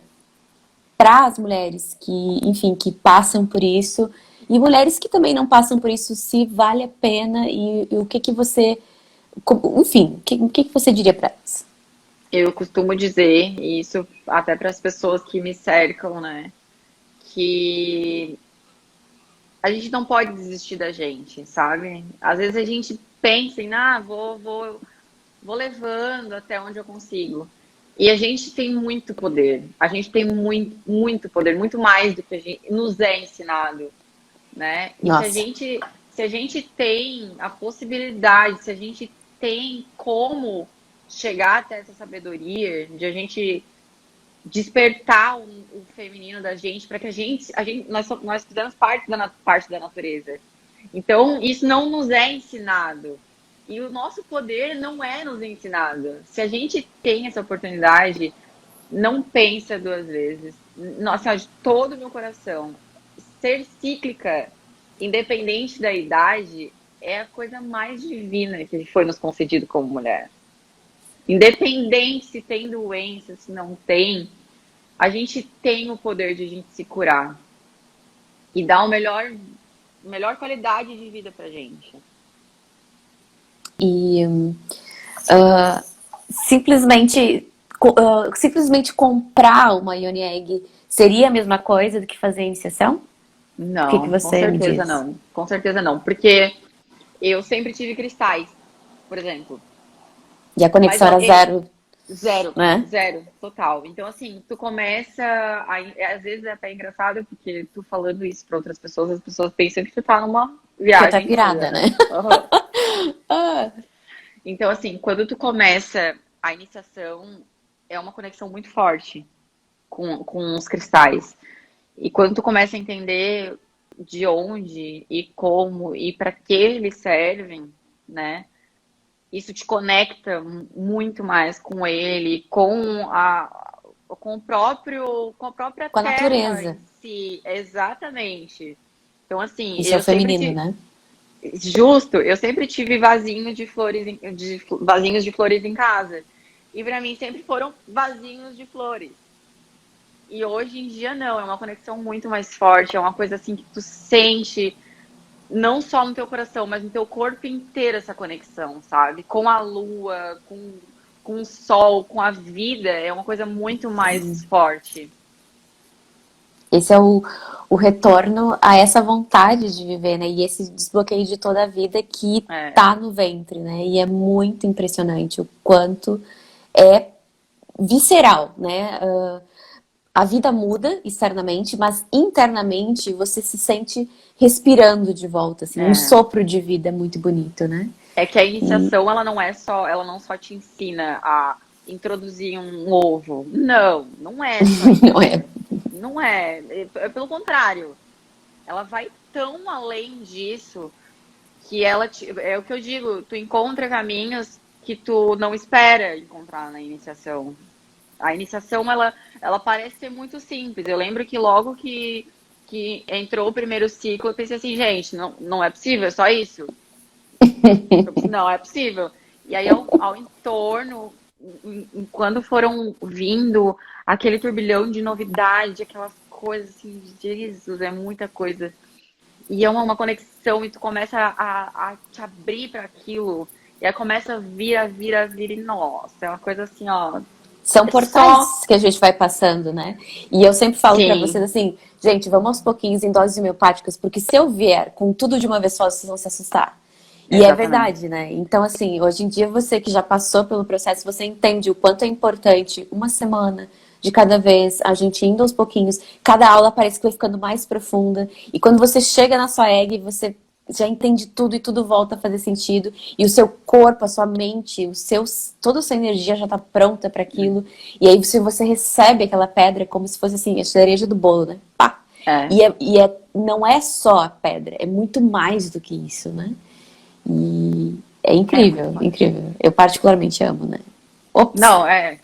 para as mulheres que, enfim, que passam por isso e mulheres que também não passam por isso, se vale a pena e o que que você, enfim, o que que você diria para elas? Eu costumo dizer, e isso até para as pessoas que me cercam, né? Que a gente não pode desistir da gente, sabe? Às vezes a gente pensa em, vou levando até onde eu consigo. E a gente tem muito poder. A gente tem muito, muito poder, muito mais do que a gente nos é ensinado, né? E Nossa, se a gente tem a possibilidade, se a gente tem como chegar até essa sabedoria, de a gente despertar o feminino da gente, para que nós fizemos parte da natureza. Então, isso não nos é ensinado. E o nosso poder não é nos ensinado. Se a gente tem essa oportunidade, não pensa duas vezes. Nossa, de todo o meu coração, ser cíclica, independente da idade, é a coisa mais divina que foi nos concedido como mulher. Independente se tem doença, se não tem, a gente tem o poder de a gente se curar e dar melhor qualidade de vida pra gente. e simplesmente, simplesmente comprar uma Ioni Egg seria a mesma coisa do que fazer a iniciação? O que que Não, com você me certeza diz? não. Com certeza não. Porque eu sempre tive cristais, por exemplo. E a Mas conexão era zero, zero, né? zero, total. Então, assim, tu começa. Às vezes é até engraçado, porque tu falando isso para outras pessoas, as pessoas pensam que tu tá numa Que eu tô viagem tua, pirada, né? né? Uhum. Ah, Então, assim, quando tu começa a iniciação, é uma conexão muito forte com os cristais. E quando tu começa a entender de onde e como e para que eles servem, né? Isso te conecta muito mais com ele, com a própria com a terra natureza. em si, exatamente. Então, assim, Isso é o feminino, né? eu sempre tive vasinho de flores, vasinhos de flores em casa. E para mim sempre foram vasinhos de flores. E hoje em dia não, é uma conexão muito mais forte, é uma coisa assim que tu sente não só no teu coração, mas no teu corpo inteiro essa conexão, sabe? Com a lua, com o sol, com a vida, é uma coisa muito mais forte. Esse é o retorno a essa vontade de viver, né? E esse desbloqueio de toda a vida que É, tá no ventre, né? E é muito impressionante o quanto é visceral, né? A vida muda externamente, mas internamente você se sente respirando de volta, assim, um é. sopro de vida muito bonito, né? É que a E iniciação, ela não só te ensina a introduzir um ovo. Não, não é só não é. isso. Não é. É pelo contrário. Ela vai tão além disso que é o que eu digo, tu encontra caminhos que tu não espera encontrar na iniciação. A iniciação, ela parece ser muito simples. Eu lembro que logo que entrou o primeiro ciclo, eu pensei assim, gente, não é possível, é só isso? Não é possível. E aí, ao entorno, quando foram vindo aquele turbilhão de novidade, aquelas coisas assim, Jesus, é muita coisa. E é uma conexão, e tu começa a te abrir para aquilo. E aí começa a vir, e nossa, é uma coisa assim, ó. São É portais só. que a gente vai passando, né? E eu sempre falo pra Sim, vocês assim, gente, vamos aos pouquinhos em doses homeopáticas, porque se eu vier com tudo de uma vez só, vocês vão se assustar. E é exatamente. verdade, né? Então, assim, hoje em dia você que já passou pelo processo, você entende o quanto é importante uma semana de cada vez, a gente indo aos pouquinhos. Cada aula parece que vai ficando mais profunda. E quando você chega na sua egg, você já entende tudo e tudo volta a fazer sentido. E o seu corpo, a sua mente, toda a sua energia já está pronta para aquilo. E aí, se você recebe aquela pedra, é como se fosse assim, a cereja do bolo, né? Pá! É. Não é só a pedra, é muito mais do que isso, né? E é É muito incrível, mais. incrível. Eu particularmente amo, né? Ops! Não, é.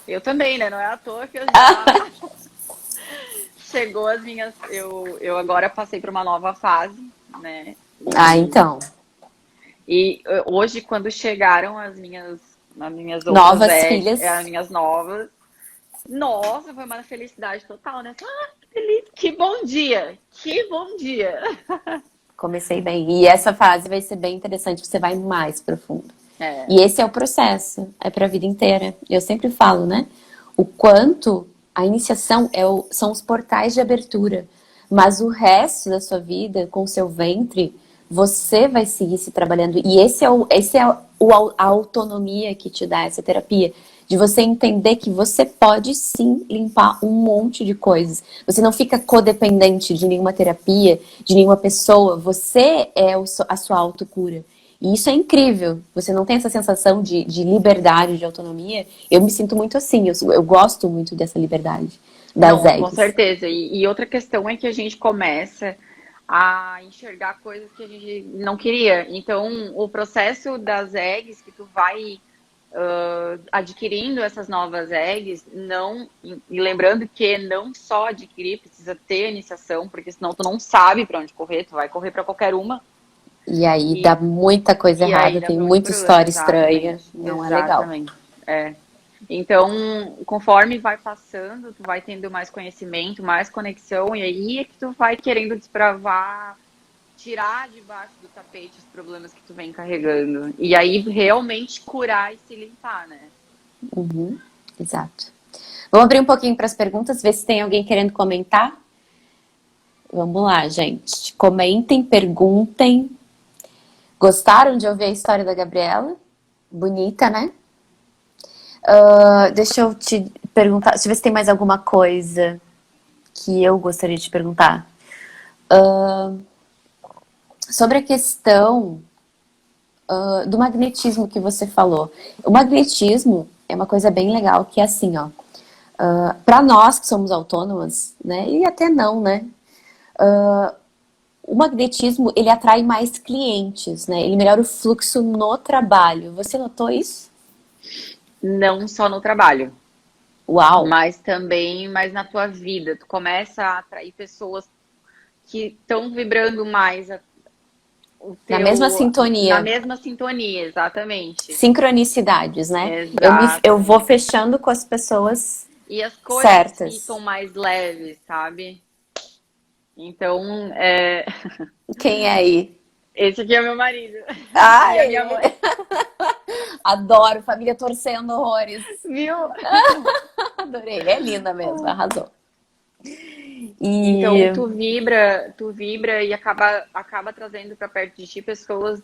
Eu também, né? Não é à toa que eu já chegou as minhas. Eu agora passei por uma nova fase, né? Ah, então. Hoje, quando chegaram as minhas outras Novas eggs, as filhas. minhas novas, nossa, foi uma felicidade total, né? Ah, que feliz, que bom dia! Que bom dia! Comecei bem. E essa fase vai ser bem interessante, você vai mais profundo. É, E esse é o processo, é para a vida inteira. Eu sempre falo, né? O quanto a iniciação são os portais de abertura, mas o resto da sua vida, com o seu ventre, você vai seguir se trabalhando. E a autonomia que te dá essa terapia, de você entender que você pode sim limpar um monte de coisas. Você não fica codependente de nenhuma terapia, de nenhuma pessoa. Você é a sua autocura. E isso é incrível. Você não tem essa sensação de liberdade, de autonomia. Eu me sinto muito assim. Eu gosto muito dessa liberdade das não, com eggs. certeza. E outra questão é que a gente começa a enxergar coisas que a gente não queria. Então, o processo das eggs que tu vai adquirindo essas novas eggs, não, e lembrando que não só adquirir, precisa ter iniciação, porque senão tu não sabe para onde correr, tu vai correr para qualquer uma, E aí dá e, muita coisa e aí errada, dá tem pra muito muita por outra, história estranha, exatamente, não é legal. exatamente, é. Então, conforme vai passando, tu vai tendo mais conhecimento, mais conexão, e aí é que tu vai querendo desbravar, tirar debaixo do tapete os problemas que tu vem carregando. E aí realmente curar e se limpar, né? Uhum, exato. Vamos abrir um pouquinho para as perguntas, ver se tem alguém querendo comentar. Vamos lá, gente. Comentem, perguntem. Gostaram de ouvir a história da Gabriela? Bonita, né? Deixa eu te perguntar, deixa eu ver se tem mais alguma coisa que eu gostaria de te perguntar. Sobre a questão do magnetismo que você falou. O magnetismo é uma coisa bem legal, que é assim, ó. Para nós que somos autônomas, né? E até não, né? O magnetismo, ele atrai mais clientes, né? Ele melhora o fluxo no trabalho. Você notou isso? Não só no trabalho, Uau! mas também mais na tua vida. Tu começa a atrair pessoas que estão vibrando mais o Na mesma teu na sintonia. mesma sintonia, exatamente. Sincronicidades, né? Eu vou Exatamente. fechando com as pessoas E as coisas ficam certas. mais leves, sabe? Então, Quem é aí? esse aqui é meu marido. E a Ai, minha mãe, adoro, família torcendo horrores. viu? Adorei, é linda mesmo, arrasou. Então, E tu vibra e acaba trazendo para perto de ti pessoas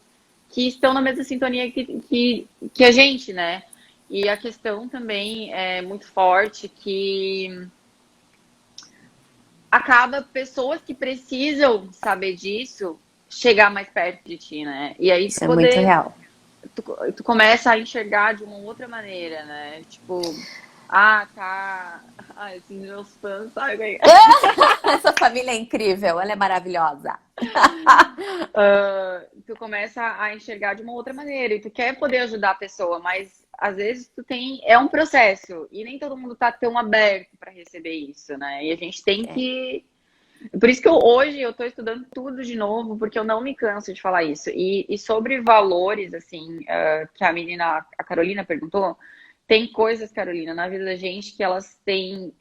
que estão na mesma sintonia que a gente, né? E a questão também é muito forte que acaba pessoas que precisam saber disso chegar mais perto de ti, né? E aí isso é muito real. tu começa a enxergar de uma outra maneira, né? Tipo, ah, tá. Ah, esses meus fãs, sabe? Essa família é incrível, ela é maravilhosa. Tu começa a enxergar de uma outra maneira e tu quer poder ajudar a pessoa, mas às vezes é um processo e nem todo mundo tá tão aberto para receber isso, né? E a gente tem É, que. Por isso que hoje eu tô estudando tudo de novo, porque eu não me canso de falar isso. E sobre valores, assim, que a menina, a Carolina perguntou, tem coisas, Carolina, na vida da gente que elas têm.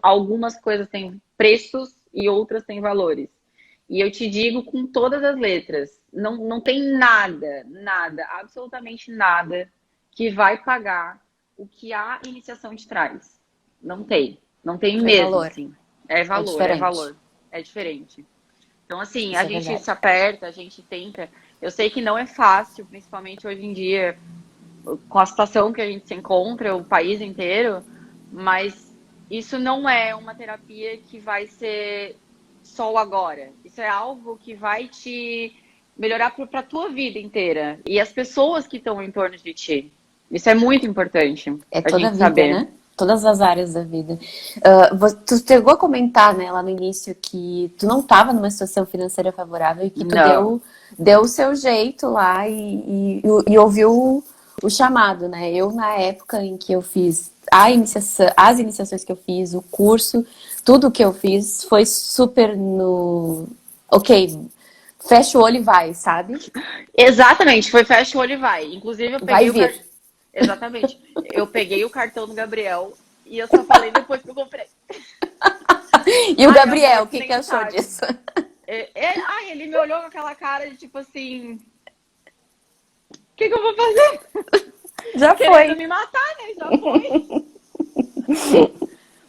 Algumas coisas têm preços e outras têm valores. E eu te digo com todas as letras, não tem nada, nada, absolutamente nada que vai pagar o que a iniciação te traz. Não tem. Não tem É mesmo, valor. assim. É É valor, é diferente. valor. É diferente. Então, assim, a Isso é gente verdade. se aperta, a gente tenta. Eu sei que não é fácil, principalmente hoje em dia, com a situação que a gente se encontra, o país inteiro, mas isso não é uma terapia que vai ser só o agora. Isso é algo que vai te melhorar para a tua vida inteira e as pessoas que estão em torno de ti. Isso é muito importante É a toda a gente vida, saber. né? Todas as áreas da vida. Tu chegou a comentar, né, lá no início que tu não estava numa situação financeira favorável e que tu Não. deu o seu jeito lá e ouviu o chamado, né? Eu, na época em que eu fiz as iniciações que eu fiz, o curso, tudo que eu fiz foi super no... Ok, fecha o olho e vai, sabe? Exatamente, foi fecha o olho e vai. Inclusive, eu Vai peguei o vir. cartão. Exatamente. Eu peguei o cartão do Gabriel e eu só falei depois que eu comprei. E o Ai, amor, Gabriel, o tu que que nem achou sabe. disso? Ai, ele me olhou com aquela cara de tipo assim: o que eu vou fazer? Já Querendo foi. me matar, né? Já foi.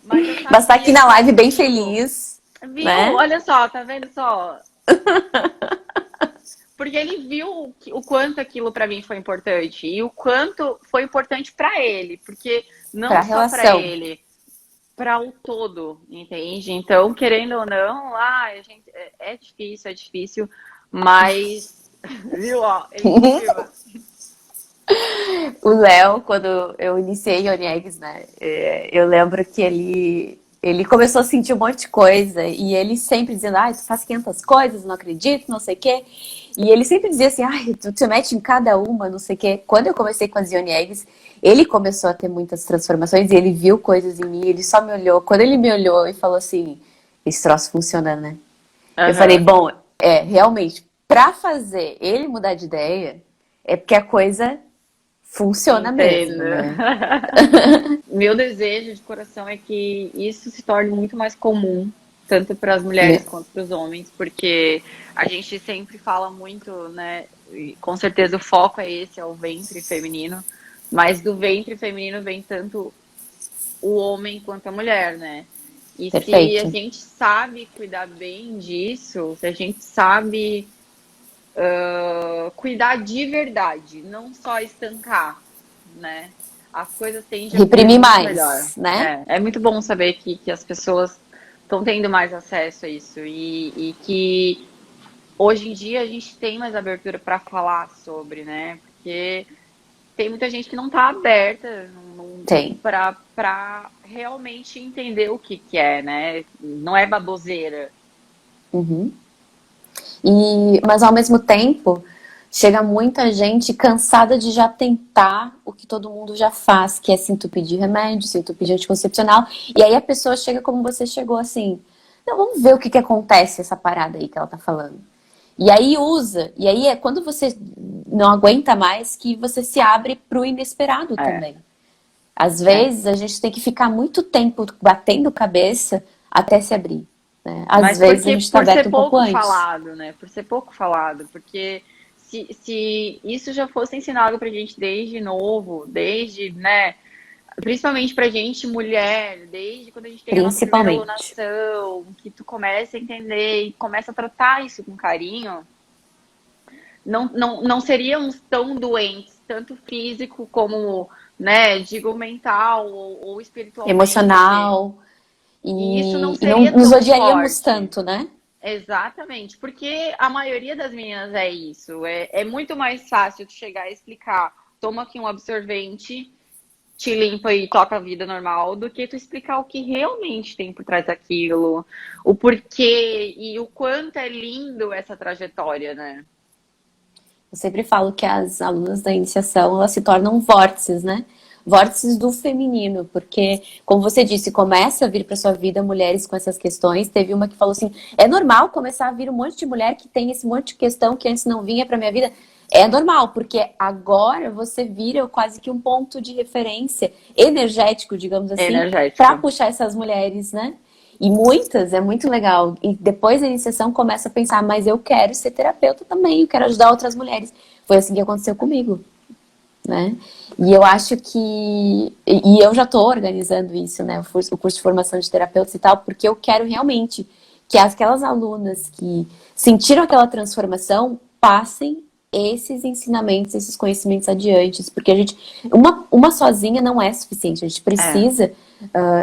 Mas eu Mas tá aqui sabia na que live bem aquilo. feliz, Viu? né? Olha só, tá vendo só? Porque ele viu o quanto aquilo pra mim foi importante e o quanto foi importante pra ele, porque Pra não só pra relação. ele, para o todo, entende? Então, querendo ou não, a gente é difícil, mas viu, ó, ele confirma. O Léo, quando eu iniciei Oniegs, né? Eu lembro que ele começou a sentir um monte de coisa e ele sempre dizendo, ai, tu faz 500 coisas, não acredito, não sei o quê. E ele sempre dizia assim, ai, tu te mete em cada uma, não sei o quê. Quando eu comecei com as Oniegs, ele começou a ter muitas transformações e ele viu coisas em mim, ele só me olhou. Quando ele me olhou e falou assim, esse troço funciona, né? Eu falei, Aham, bom, realmente, pra fazer ele mudar de ideia, é porque a coisa funciona entendo. mesmo, né? Meu desejo de coração é que isso se torne muito mais comum, tanto para as mulheres quanto para os homens, porque a gente sempre fala muito, né? E com certeza o foco é esse, é o ventre feminino, mas do ventre feminino vem tanto o homem quanto a mulher, né? E se a Perfeito. gente sabe cuidar bem disso, se a gente sabe cuidar de verdade, não só estancar, né? As coisas tendem a fluir Reprimir muito melhor. mais, né? É muito bom saber que as pessoas estão tendo mais acesso a isso e que hoje em dia a gente tem mais abertura para falar sobre, né? Porque tem muita gente que não está aberta Tem. para realmente entender o que é, né? Não é baboseira. Uhum. Mas ao mesmo tempo, chega muita gente cansada de já tentar o que todo mundo já faz, que é se entupir de remédio, se entupir de anticoncepcional. E aí a pessoa chega como você chegou assim. Não, vamos ver o que que acontece essa parada aí que ela tá falando. E aí usa, e aí é quando você não aguenta mais que você se abre pro inesperado É, também. Às é. vezes a gente tem que ficar muito tempo batendo cabeça até se abrir, né? Às Mas vezes a porque gente está por aberto ser um pouco pouco antes. falado, né? Por ser pouco falado, porque se isso já fosse ensinado pra gente desde novo, desde, né? Principalmente pra gente, mulher, desde quando a gente tem a nossa primeira Principalmente. alunação, que tu começa a entender e começa a tratar isso com carinho, não seríamos tão doentes, tanto físico como, né, digo, mental ou espiritualmente. Emocional. E isso não E não seria nos tão odiaríamos forte. tanto, né? Exatamente, porque a maioria das meninas é isso. É muito mais fácil tu chegar e explicar, toma aqui um absorvente, te limpa e toca a vida normal, do que tu explicar o que realmente tem por trás daquilo, o porquê e o quanto é lindo essa trajetória, né? Eu sempre falo que as alunas da iniciação, elas se tornam vórtices, né? Vórtices do feminino, porque, como você disse, começa a vir para sua vida mulheres com essas questões. Teve uma que falou assim: é normal começar a vir um monte de mulher que tem esse monte de questão que antes não vinha para minha vida. É normal, porque agora você vira quase que um ponto de referência energético, digamos assim, para Energético. puxar essas mulheres, né? E muitas, é muito legal. E depois da iniciação começa a pensar, mas eu quero ser terapeuta também, eu quero ajudar outras mulheres. Foi assim que aconteceu comigo. né? E eu acho que... E eu já estou organizando isso, né? O curso de formação de terapeutas e tal, porque eu quero realmente que aquelas alunas que sentiram aquela transformação passem esses ensinamentos, esses conhecimentos adiante, porque a gente... Uma sozinha não é suficiente, a gente É, precisa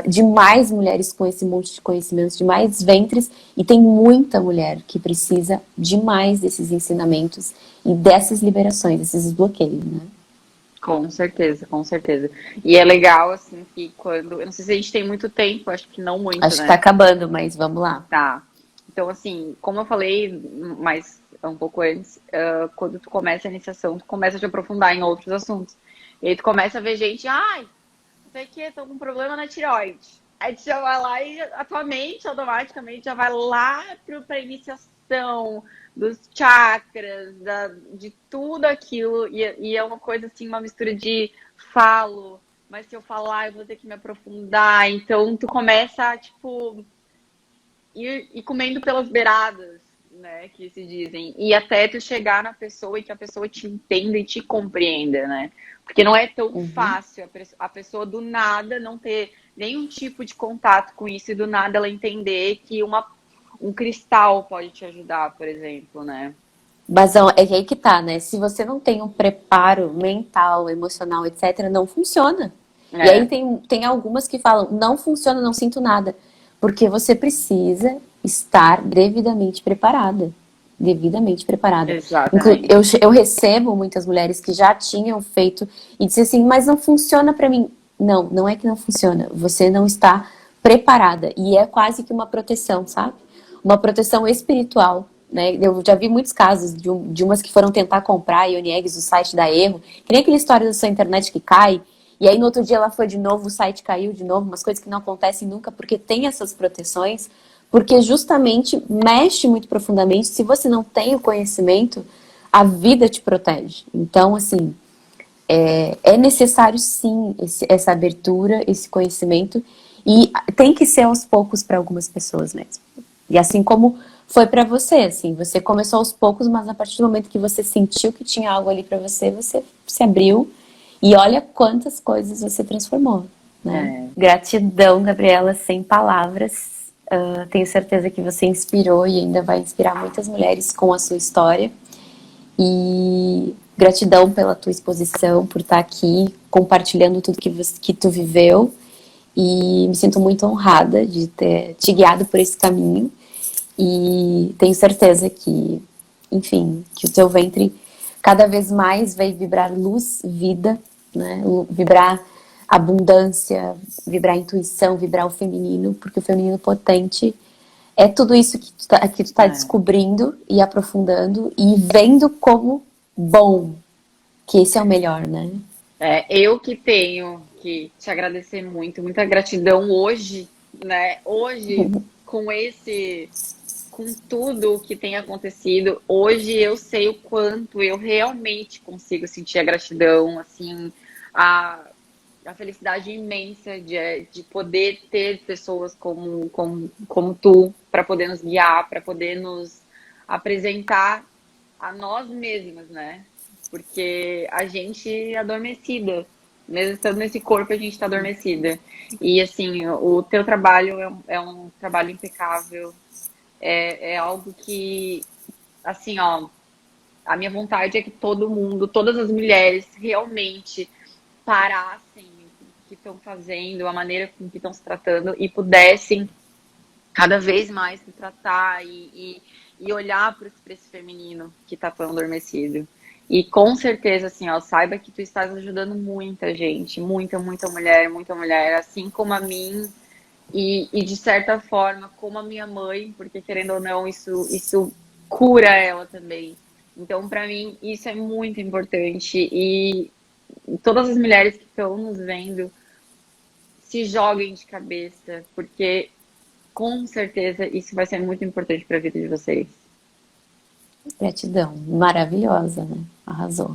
de mais mulheres com esse monte de conhecimentos, de mais ventres, e tem muita mulher que precisa de mais desses ensinamentos e dessas liberações, desses desbloqueios, né? com certeza, com certeza. E é legal, assim, que quando. Eu não sei se a gente tem muito tempo, acho que não muito, Acho que tá né? acabando, mas vamos lá. Tá. Então, assim, como eu falei mais um pouco antes, quando tu começa a iniciação, tu começa a te aprofundar em outros assuntos. E aí tu começa a ver gente, ai, não sei o que, tô com um problema na tireoide. Aí tu já vai lá e a tua mente automaticamente já vai lá pra iniciação dos chakras, de tudo aquilo. E é uma coisa assim, uma mistura de falo, mas se eu falar, eu vou ter que me aprofundar. Então tu começa a, tipo, ir comendo pelas beiradas, né, que se dizem, e até tu chegar na pessoa e que a pessoa te entenda e te compreenda, né? Porque não é tão Uhum. fácil a pessoa do nada não ter nenhum tipo de contato com isso e do nada ela entender que um cristal pode te ajudar, por exemplo, né? Mas ó, é que aí que tá, né? Se você não tem um preparo mental, emocional, etc., não funciona. E aí É, tem algumas que falam, não funciona, não sinto nada. Porque você precisa estar devidamente preparada. Devidamente preparada. Eu, exatamente. eu recebo muitas mulheres que já tinham feito e dizem assim, mas não funciona pra mim. Não, não é que não funciona. Você não está preparada. E é quase que uma proteção, sabe? Uma proteção espiritual, né? Eu já vi muitos casos de umas que foram tentar comprar a Ione Eggs, o site da erro, que nem aquela história da sua internet que cai, e aí no outro dia ela foi de novo, o site caiu de novo, umas coisas que não acontecem nunca, porque tem essas proteções, porque justamente mexe muito profundamente. Se você não tem o conhecimento, a vida te protege. Então, assim, é necessário sim essa abertura, esse conhecimento, e tem que ser aos poucos para algumas pessoas mesmo. E assim como foi para você, assim, você começou aos poucos, mas a partir do momento que você sentiu que tinha algo ali para você, você se abriu e olha quantas coisas você transformou, né? É. Gratidão, Gabriela, sem palavras. Tenho certeza que você inspirou e ainda vai inspirar muitas mulheres com a sua história. E gratidão pela tua exposição, por estar aqui compartilhando tudo que tu viveu. E me sinto muito honrada de ter te guiado por esse caminho. E tenho certeza que, enfim, que o teu ventre cada vez mais vai vibrar luz, vida, né? Vibrar abundância, vibrar intuição, vibrar o feminino, porque o feminino potente é tudo isso que tu tá É. descobrindo e aprofundando e vendo como bom, que esse é o melhor, né? É, eu que tenho que te agradecer muito, muita gratidão hoje, né? Hoje, com esse, com tudo que tem acontecido, hoje eu sei o quanto eu realmente consigo sentir a gratidão, assim, a, a felicidade imensa de poder ter pessoas como tu para poder nos guiar, para poder nos apresentar a nós mesmas, né? Porque a gente é adormecida. Mesmo estando nesse corpo, a gente está adormecida. E assim, o teu trabalho é um trabalho impecável. É algo que, assim, ó, a minha vontade é que todo mundo, todas as mulheres realmente parassem o que estão fazendo, a maneira com que estão se tratando e pudessem cada vez mais se tratar e olhar para esse feminino que está tão adormecido. E com certeza, assim, ó, saiba que tu estás ajudando muita gente, muita mulher, assim como a mim, e de certa forma, como a minha mãe, porque querendo ou não, isso cura ela também. Então, para mim, isso é muito importante. E todas as mulheres que estão nos vendo se joguem de cabeça, porque com certeza isso vai ser muito importante para a vida de vocês. Gratidão, maravilhosa, né? Arrasou.